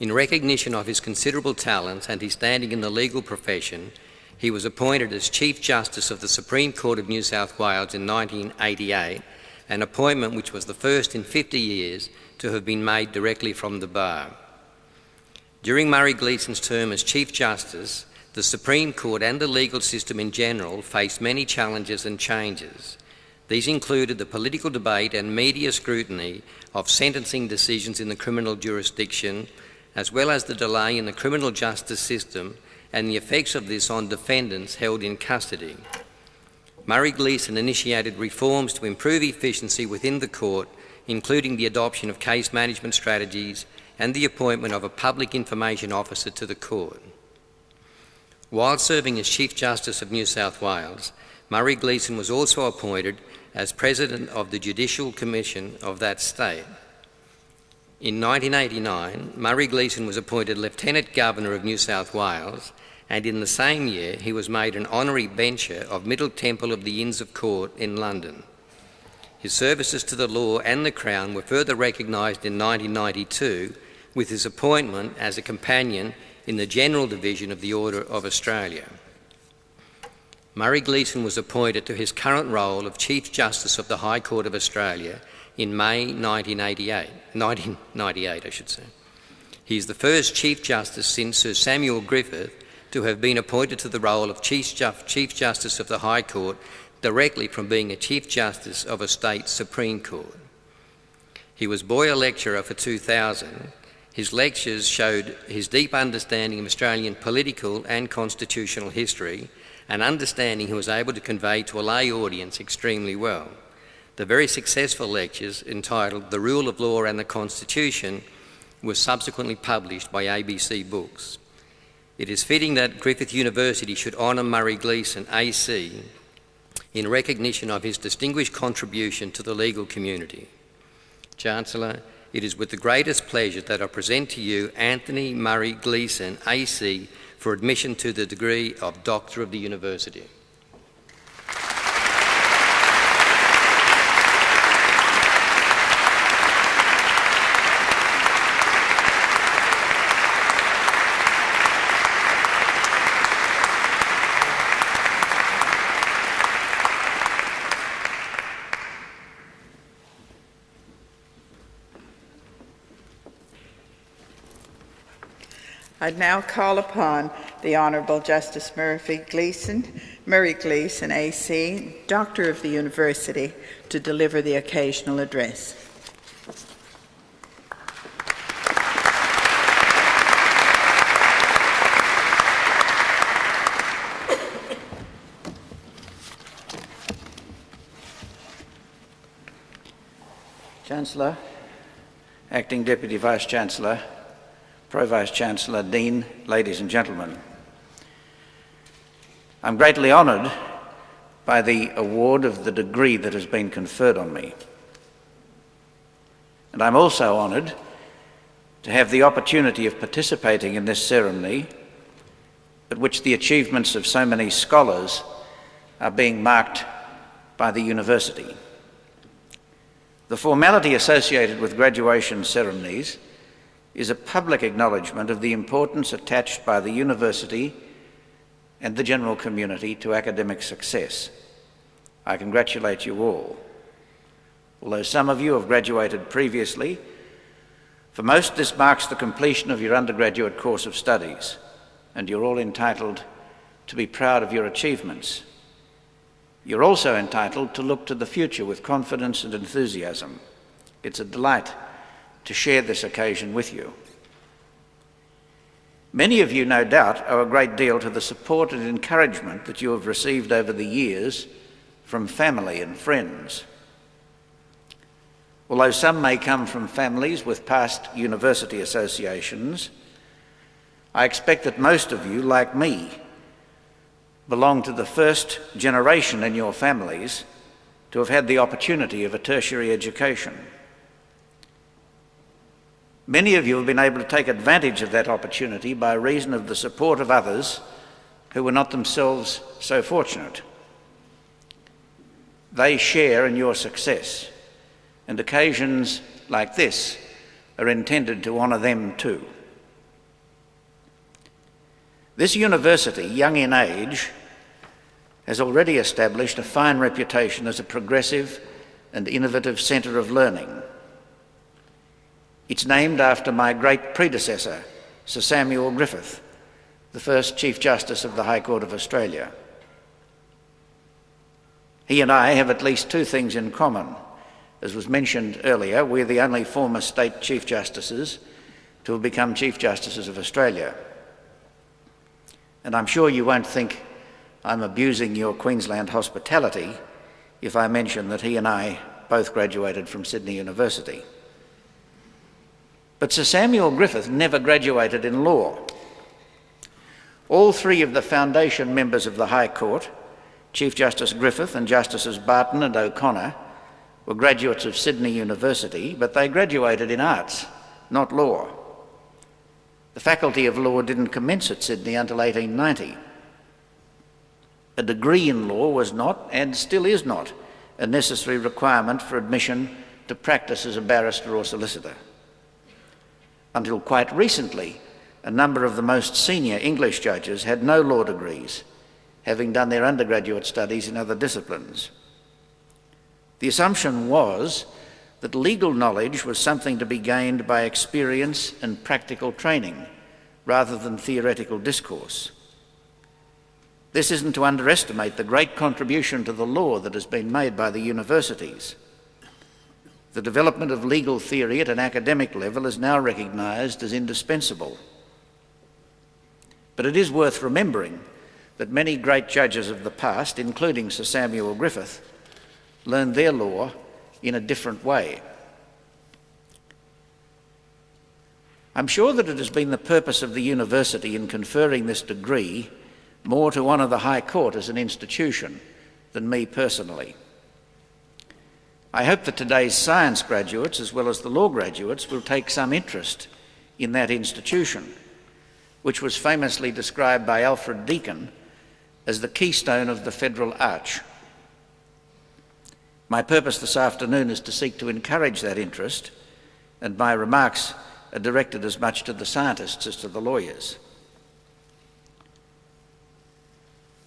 In recognition of his considerable talents and his standing in the legal profession, he was appointed as Chief Justice of the Supreme Court of New South Wales in 1988, an appointment which was the first in 50 years to have been made directly from the Bar. During Murray Gleeson's term as Chief Justice, the Supreme Court and the legal system in general faced many challenges and changes. These included the political debate and media scrutiny of sentencing decisions in the criminal jurisdiction, as well as the delay in the criminal justice system and the effects of this on defendants held in custody. Murray Gleeson initiated reforms to improve efficiency within the court, including the adoption of case management strategies and the appointment of a public information officer to the court. While serving as Chief Justice of New South Wales, Murray Gleeson was also appointed as President of the Judicial Commission of that state. In 1989, Murray Gleeson was appointed Lieutenant Governor of New South Wales, and in the same year he was made an honorary bencher of Middle Temple of the Inns of Court in London. His services to the law and the Crown were further recognised in 1992 with his appointment as a companion in the General Division of the Order of Australia. Murray Gleeson was appointed to his current role of Chief Justice of the High Court of Australia in May 1998. He is the first Chief Justice since Sir Samuel Griffith to have been appointed to the role of Chief Justice of the High Court directly from being a Chief Justice of a state Supreme Court. He was Boyer Lecturer for 2000. His lectures showed his deep understanding of Australian political and constitutional history, an understanding he was able to convey to a lay audience extremely well. The very successful lectures, entitled The Rule of Law and the Constitution, were subsequently published by ABC Books. It is fitting that Griffith University should honour Murray Gleeson, AC, in recognition of his distinguished contribution to the legal community. Chancellor, it is with the greatest pleasure that I present to you Anthony Murray Gleeson, AC, for admission to the degree of Doctor of the University. I'd now call upon the Honourable Justice Murray Gleeson, AC, Doctor of the University, to deliver the occasional address. Chancellor, Acting Deputy Vice-Chancellor, Pro-Vice-Chancellor, Dean, ladies and gentlemen. I'm greatly honoured by the award of the degree that has been conferred on me. And I'm also honoured to have the opportunity of participating in this ceremony at which the achievements of so many scholars are being marked by the university. The formality associated with graduation ceremonies is a public acknowledgement of the importance attached by the university and the general community to academic success. I congratulate you all. Although some of you have graduated previously, for most this marks the completion of your undergraduate course of studies, and you're all entitled to be proud of your achievements. You're also entitled to look to the future with confidence and enthusiasm. It's a delight to share this occasion with you. Many of you, no doubt, owe a great deal to the support and encouragement that you have received over the years from family and friends. Although some may come from families with past university associations, I expect that most of you, like me, belong to the first generation in your families to have had the opportunity of a tertiary education. Many of you have been able to take advantage of that opportunity by reason of the support of others who were not themselves so fortunate. They share in your success, and occasions like this are intended to honour them too. This university, young in age, has already established a fine reputation as a progressive and innovative centre of learning. It's named after my great predecessor, Sir Samuel Griffith, the first Chief Justice of the High Court of Australia. He and I have at least two things in common. As was mentioned earlier, we're the only former state Chief Justices to have become Chief Justices of Australia. And I'm sure you won't think I'm abusing your Queensland hospitality if I mention that he and I both graduated from Sydney University. But Sir Samuel Griffith never graduated in law. All three of the foundation members of the High Court, Chief Justice Griffith and Justices Barton and O'Connor, were graduates of Sydney University, but they graduated in arts, not law. The Faculty of Law didn't commence at Sydney until 1890. A degree in law was not, and still is not, a necessary requirement for admission to practice as a barrister or solicitor. Until quite recently, a number of the most senior English judges had no law degrees, having done their undergraduate studies in other disciplines. The assumption was that legal knowledge was something to be gained by experience and practical training, rather than theoretical discourse. This isn't to underestimate the great contribution to the law that has been made by the universities. The development of legal theory at an academic level is now recognised as indispensable. But it is worth remembering that many great judges of the past, including Sir Samuel Griffith, learned their law in a different way. I'm sure that it has been the purpose of the university in conferring this degree more to honour the High Court as an institution than me personally. I hope that today's science graduates, as well as the law graduates, will take some interest in that institution, which was famously described by Alfred Deakin as the keystone of the federal arch. My purpose this afternoon is to seek to encourage that interest, and my remarks are directed as much to the scientists as to the lawyers.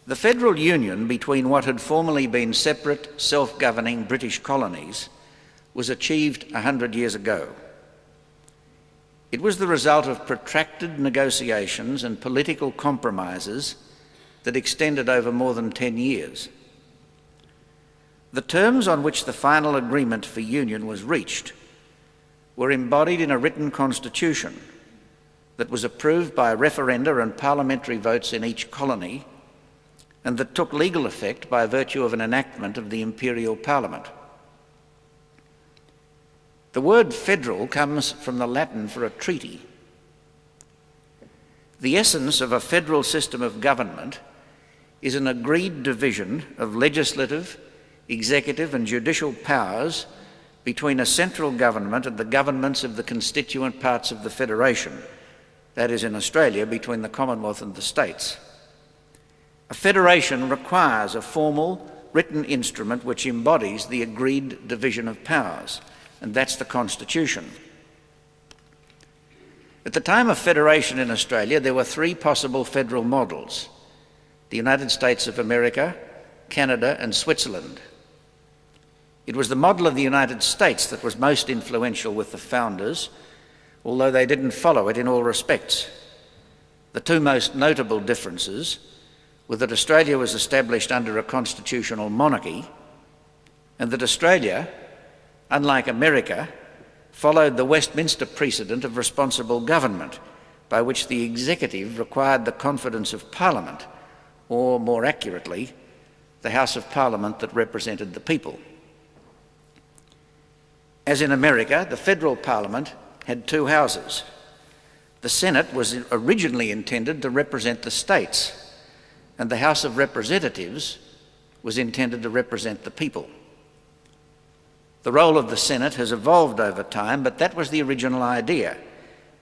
The federal union between what had formerly been separate, self-governing British colonies was achieved 100 years ago. It was the result of protracted negotiations and political compromises that extended over more than 10 years. The terms on which the final agreement for union was reached were embodied in a written constitution that was approved by referenda and parliamentary votes in each colony, and that took legal effect by virtue of an enactment of the Imperial Parliament. The word federal comes from the Latin for a treaty. The essence of a federal system of government is an agreed division of legislative, executive and judicial powers between a central government and the governments of the constituent parts of the Federation, that is, in Australia, between the Commonwealth and the states. A federation requires a formal, written instrument which embodies the agreed division of powers, and that's the Constitution. At the time of federation in Australia, there were three possible federal models: the United States of America, Canada and Switzerland. It was the model of the United States that was most influential with the founders, although they didn't follow it in all respects. The two most notable differences were that Australia was established under a constitutional monarchy, and that Australia, unlike America, followed the Westminster precedent of responsible government, by which the executive required the confidence of Parliament, or more accurately, the House of Parliament that represented the people. As in America, the federal Parliament had two houses. The Senate was originally intended to represent the states, and the House of Representatives was intended to represent the people. The role of the Senate has evolved over time, but that was the original idea,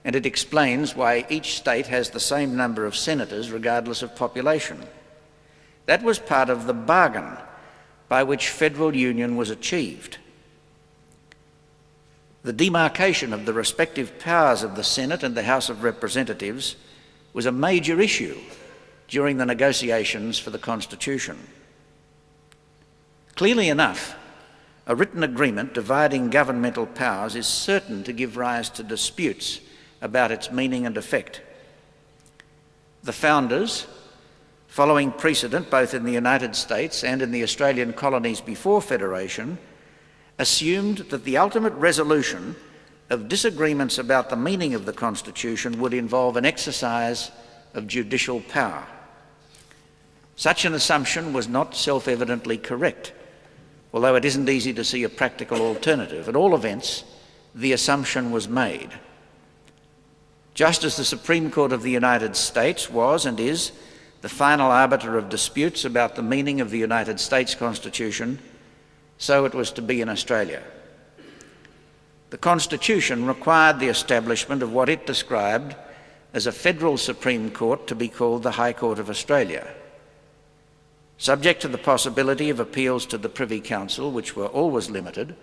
and it explains why each state has the same number of senators regardless of population. That was part of the bargain by which federal union was achieved. The demarcation of the respective powers of the Senate and the House of Representatives was a major issue during the negotiations for the Constitution. Clearly enough, a written agreement dividing governmental powers is certain to give rise to disputes about its meaning and effect. The founders, following precedent both in the United States and in the Australian colonies before Federation, assumed that the ultimate resolution of disagreements about the meaning of the Constitution would involve an exercise of judicial power. Such an assumption was not self-evidently correct, although it isn't easy to see a practical alternative. At all events, the assumption was made. Just as the Supreme Court of the United States was and is the final arbiter of disputes about the meaning of the United States Constitution, so it was to be in Australia. The Constitution required the establishment of what it described as a federal Supreme Court to be called the High Court of Australia, subject to the possibility of appeals to the Privy Council, which were always limited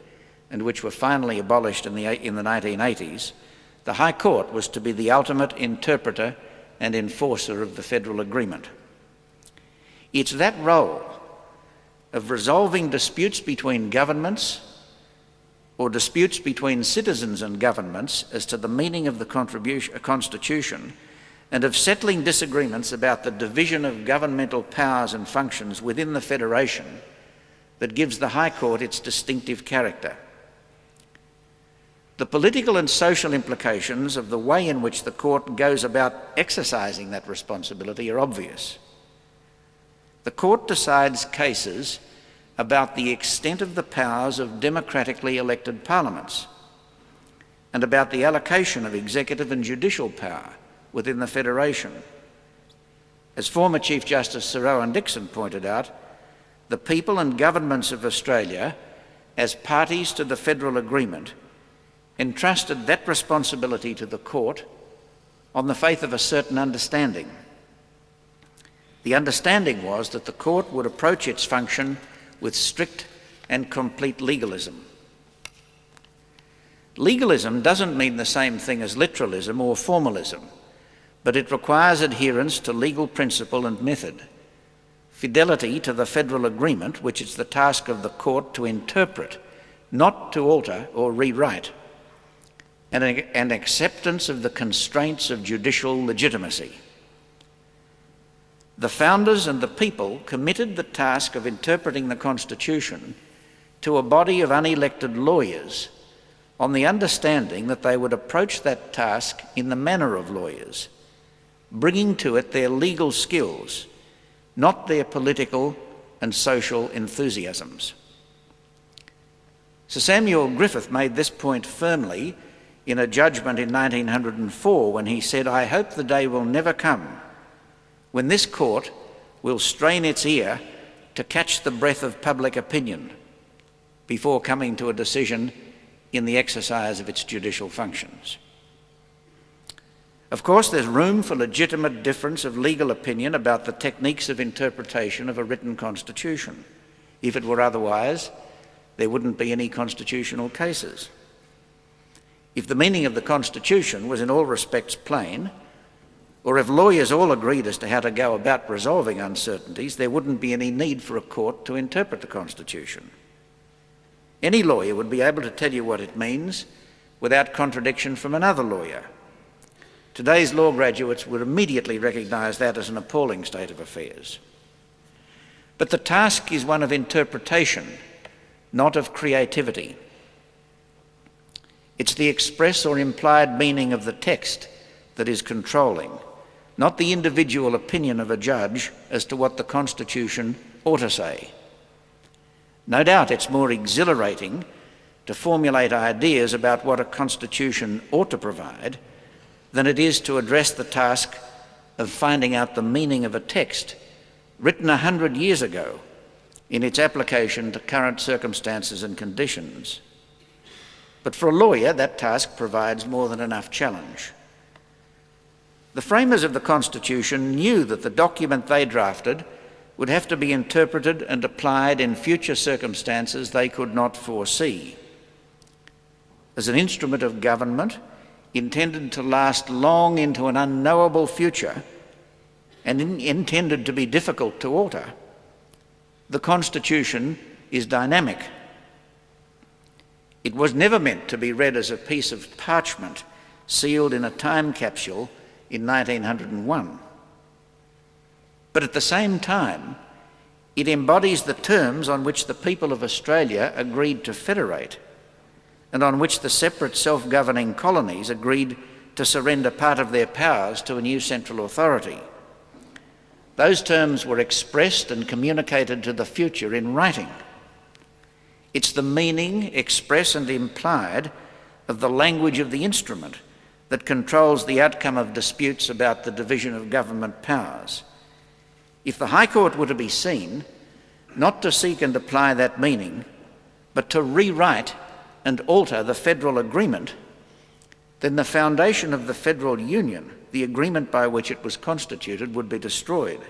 and which were finally abolished in the 1980s. The High Court was to be the ultimate interpreter and enforcer of the federal agreement. It's that role of resolving disputes between governments or disputes between citizens and governments as to the meaning of the Constitution, and of settling disagreements about the division of governmental powers and functions within the Federation that gives the High Court its distinctive character. The political and social implications of the way in which the Court goes about exercising that responsibility are obvious. The Court decides cases about the extent of the powers of democratically elected parliaments and about the allocation of executive and judicial power within the Federation. As former Chief Justice Sir Owen Dixon pointed out, the people and governments of Australia, as parties to the federal agreement, entrusted that responsibility to the Court on the faith of a certain understanding. The understanding was that the Court would approach its function with strict and complete legalism. Legalism doesn't mean the same thing as literalism or formalism, but it requires adherence to legal principle and method, fidelity to the federal agreement, which is the task of the Court to interpret, not to alter or rewrite, and an acceptance of the constraints of judicial legitimacy. The founders and the people committed the task of interpreting the Constitution to a body of unelected lawyers on the understanding that they would approach that task in the manner of lawyers, bringing to it their legal skills, not their political and social enthusiasms. Sir Samuel Griffith made this point firmly in a judgment in 1904 when he said, "I hope the day will never come when this Court will strain its ear to catch the breath of public opinion before coming to a decision in the exercise of its judicial functions." Of course, there's room for legitimate difference of legal opinion about the techniques of interpretation of a written constitution. If it were otherwise, there wouldn't be any constitutional cases. If the meaning of the Constitution was in all respects plain, or if lawyers all agreed as to how to go about resolving uncertainties, there wouldn't be any need for a court to interpret the Constitution. Any lawyer would be able to tell you what it means without contradiction from another lawyer. Today's law graduates would immediately recognise that as an appalling state of affairs. But the task is one of interpretation, not of creativity. It's the express or implied meaning of the text that is controlling, not the individual opinion of a judge as to what the Constitution ought to say. No doubt it's more exhilarating to formulate ideas about what a Constitution ought to provide than it is to address the task of finding out the meaning of a text written 100 years ago in its application to current circumstances and conditions. But for a lawyer, that task provides more than enough challenge. The framers of the Constitution knew that the document they drafted would have to be interpreted and applied in future circumstances they could not foresee. As an instrument of government intended to last long into an unknowable future and intended to be difficult to alter, the Constitution is dynamic. It was never meant to be read as a piece of parchment sealed in a time capsule in 1901. But at the same time, it embodies the terms on which the people of Australia agreed to federate and on which the separate self-governing colonies agreed to surrender part of their powers to a new central authority. Those terms were expressed and communicated to the future in writing. It's the meaning, express and implied, of the language of the instrument that controls the outcome of disputes about the division of government powers. If the High Court were to be seen not to seek and apply that meaning, but to rewrite and alter the federal agreement, then the foundation of the federal union, the agreement by which it was constituted, would be destroyed.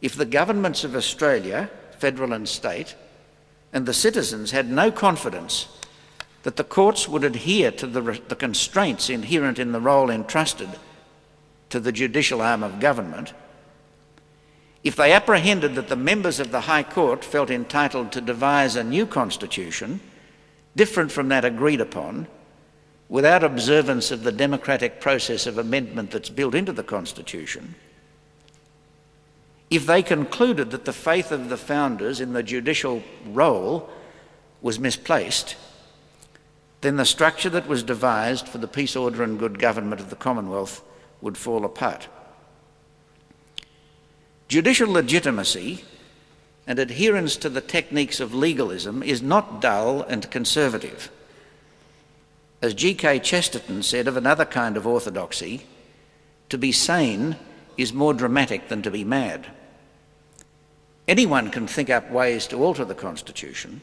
If the governments of Australia, federal and state, and the citizens had no confidence that the courts would adhere to the constraints inherent in the role entrusted to the judicial arm of government, if they apprehended that the members of the High Court felt entitled to devise a new constitution, different from that agreed upon, without observance of the democratic process of amendment that's built into the Constitution, if they concluded that the faith of the founders in the judicial role was misplaced, then the structure that was devised for the peace, order and good government of the Commonwealth would fall apart. Judicial legitimacy and adherence to the techniques of legalism is not dull and conservative. As G.K. Chesterton said of another kind of orthodoxy, to be sane is more dramatic than to be mad. Anyone can think up ways to alter the Constitution,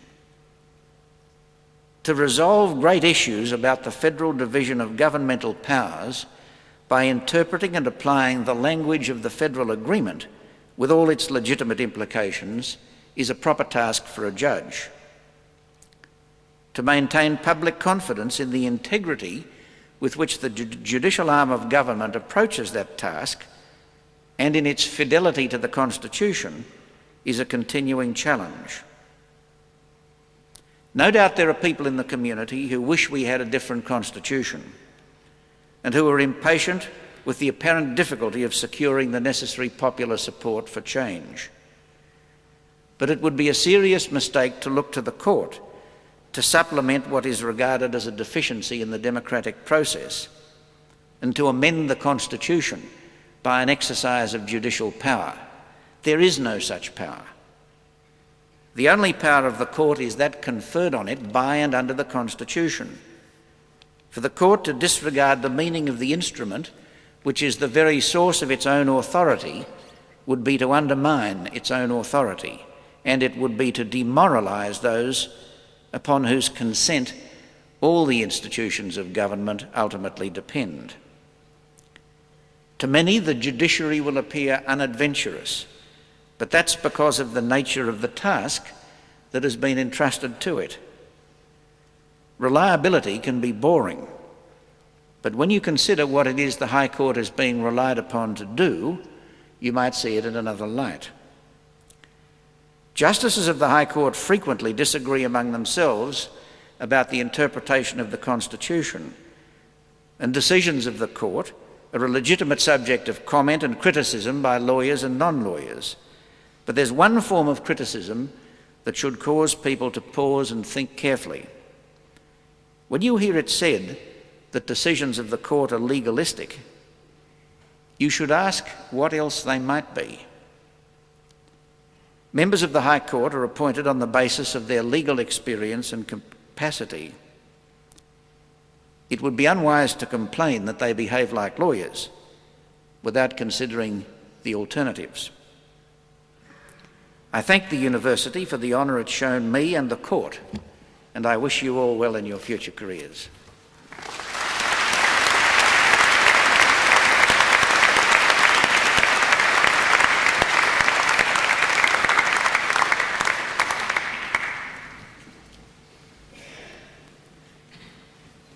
to resolve great issues about the federal division of governmental powers by interpreting and applying the language of the federal agreement with all its legitimate implications is a proper task for a judge. To maintain public confidence in the integrity with which the judicial arm of government approaches that task and in its fidelity to the Constitution is a continuing challenge. No doubt there are people in the community who wish we had a different constitution and who are impatient with the apparent difficulty of securing the necessary popular support for change. But it would be a serious mistake to look to the court to supplement what is regarded as a deficiency in the democratic process and to amend the Constitution by an exercise of judicial power. There is no such power. The only power of the court is that conferred on it by and under the Constitution. For the court to disregard the meaning of the instrument, which is the very source of its own authority, would be to undermine its own authority, and it would be to demoralise those upon whose consent all the institutions of government ultimately depend. To many, the judiciary will appear unadventurous, but that's because of the nature of the task that has been entrusted to it. Reliability can be boring, but when you consider what it is the High Court is being relied upon to do, you might see it in another light. Justices of the High Court frequently disagree among themselves about the interpretation of the Constitution, and decisions of the court are a legitimate subject of comment and criticism by lawyers and non-lawyers. But there's one form of criticism that should cause people to pause and think carefully. When you hear it said that decisions of the court are legalistic, you should ask what else they might be. Members of the High Court are appointed on the basis of their legal experience and capacity. It would be unwise to complain that they behave like lawyers without considering the alternatives. I thank the University for the honour it's shown me and the Court, and I wish you all well in your future careers.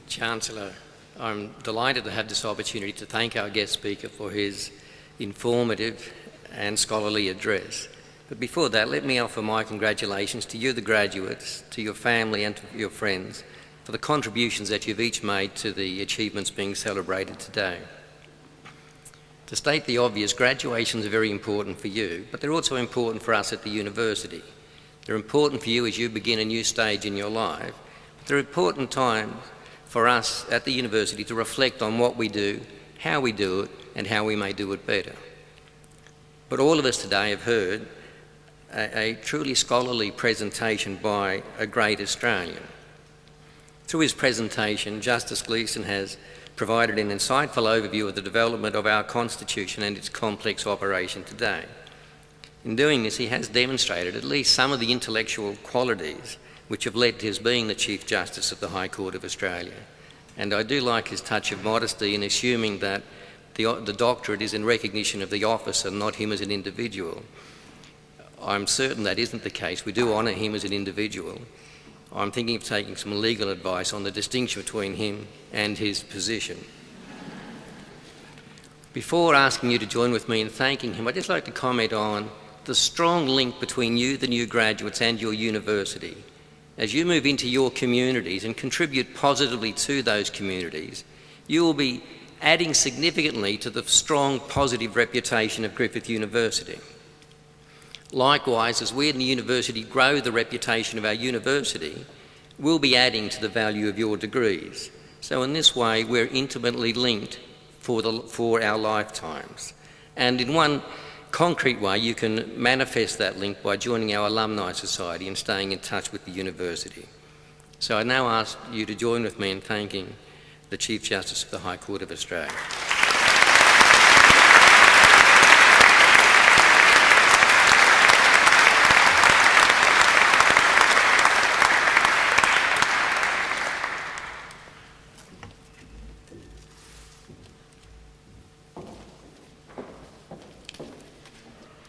Chancellor, I'm delighted to have this opportunity to thank our guest speaker for his informative and scholarly address. But before that, let me offer my congratulations to you, the graduates, to your family and to your friends for the contributions that you've each made to the achievements being celebrated today. To state the obvious, graduations are very important for you, but they're also important for us at the university. They're important for you as you begin a new stage in your life, They're important times for us at the university to reflect on what we do, how we do it, and how we may do it better. But all of us today have heard a truly scholarly presentation by a great Australian. Through his presentation, Justice Gleeson has provided an insightful overview of the development of our Constitution and its complex operation today. In doing this, he has demonstrated at least some of the intellectual qualities which have led to his being the Chief Justice of the High Court of Australia. And I do like his touch of modesty in assuming that the doctorate is in recognition of the office and not him as an individual. I'm certain that isn't the case. We do honour him as an individual. I'm thinking of taking some legal advice on the distinction between him and his position. Before asking you to join with me in thanking him, I'd just like to comment on the strong link between you, the new graduates, and your university. As you move into your communities and contribute positively to those communities, you will be adding significantly to the strong positive reputation of Griffith University. Likewise, as we in the university grow the reputation of our university, we'll be adding to the value of your degrees. So in this way, we're intimately linked for our lifetimes. And in one concrete way, you can manifest that link by joining our alumni society and staying in touch with the university. So I now ask you to join with me in thanking the Chief Justice of the High Court of Australia.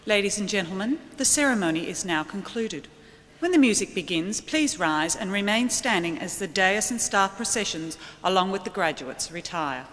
Ladies and gentlemen, the ceremony is now concluded. When the music begins, please rise and remain standing as the dais and staff processions, along with the graduates, retire.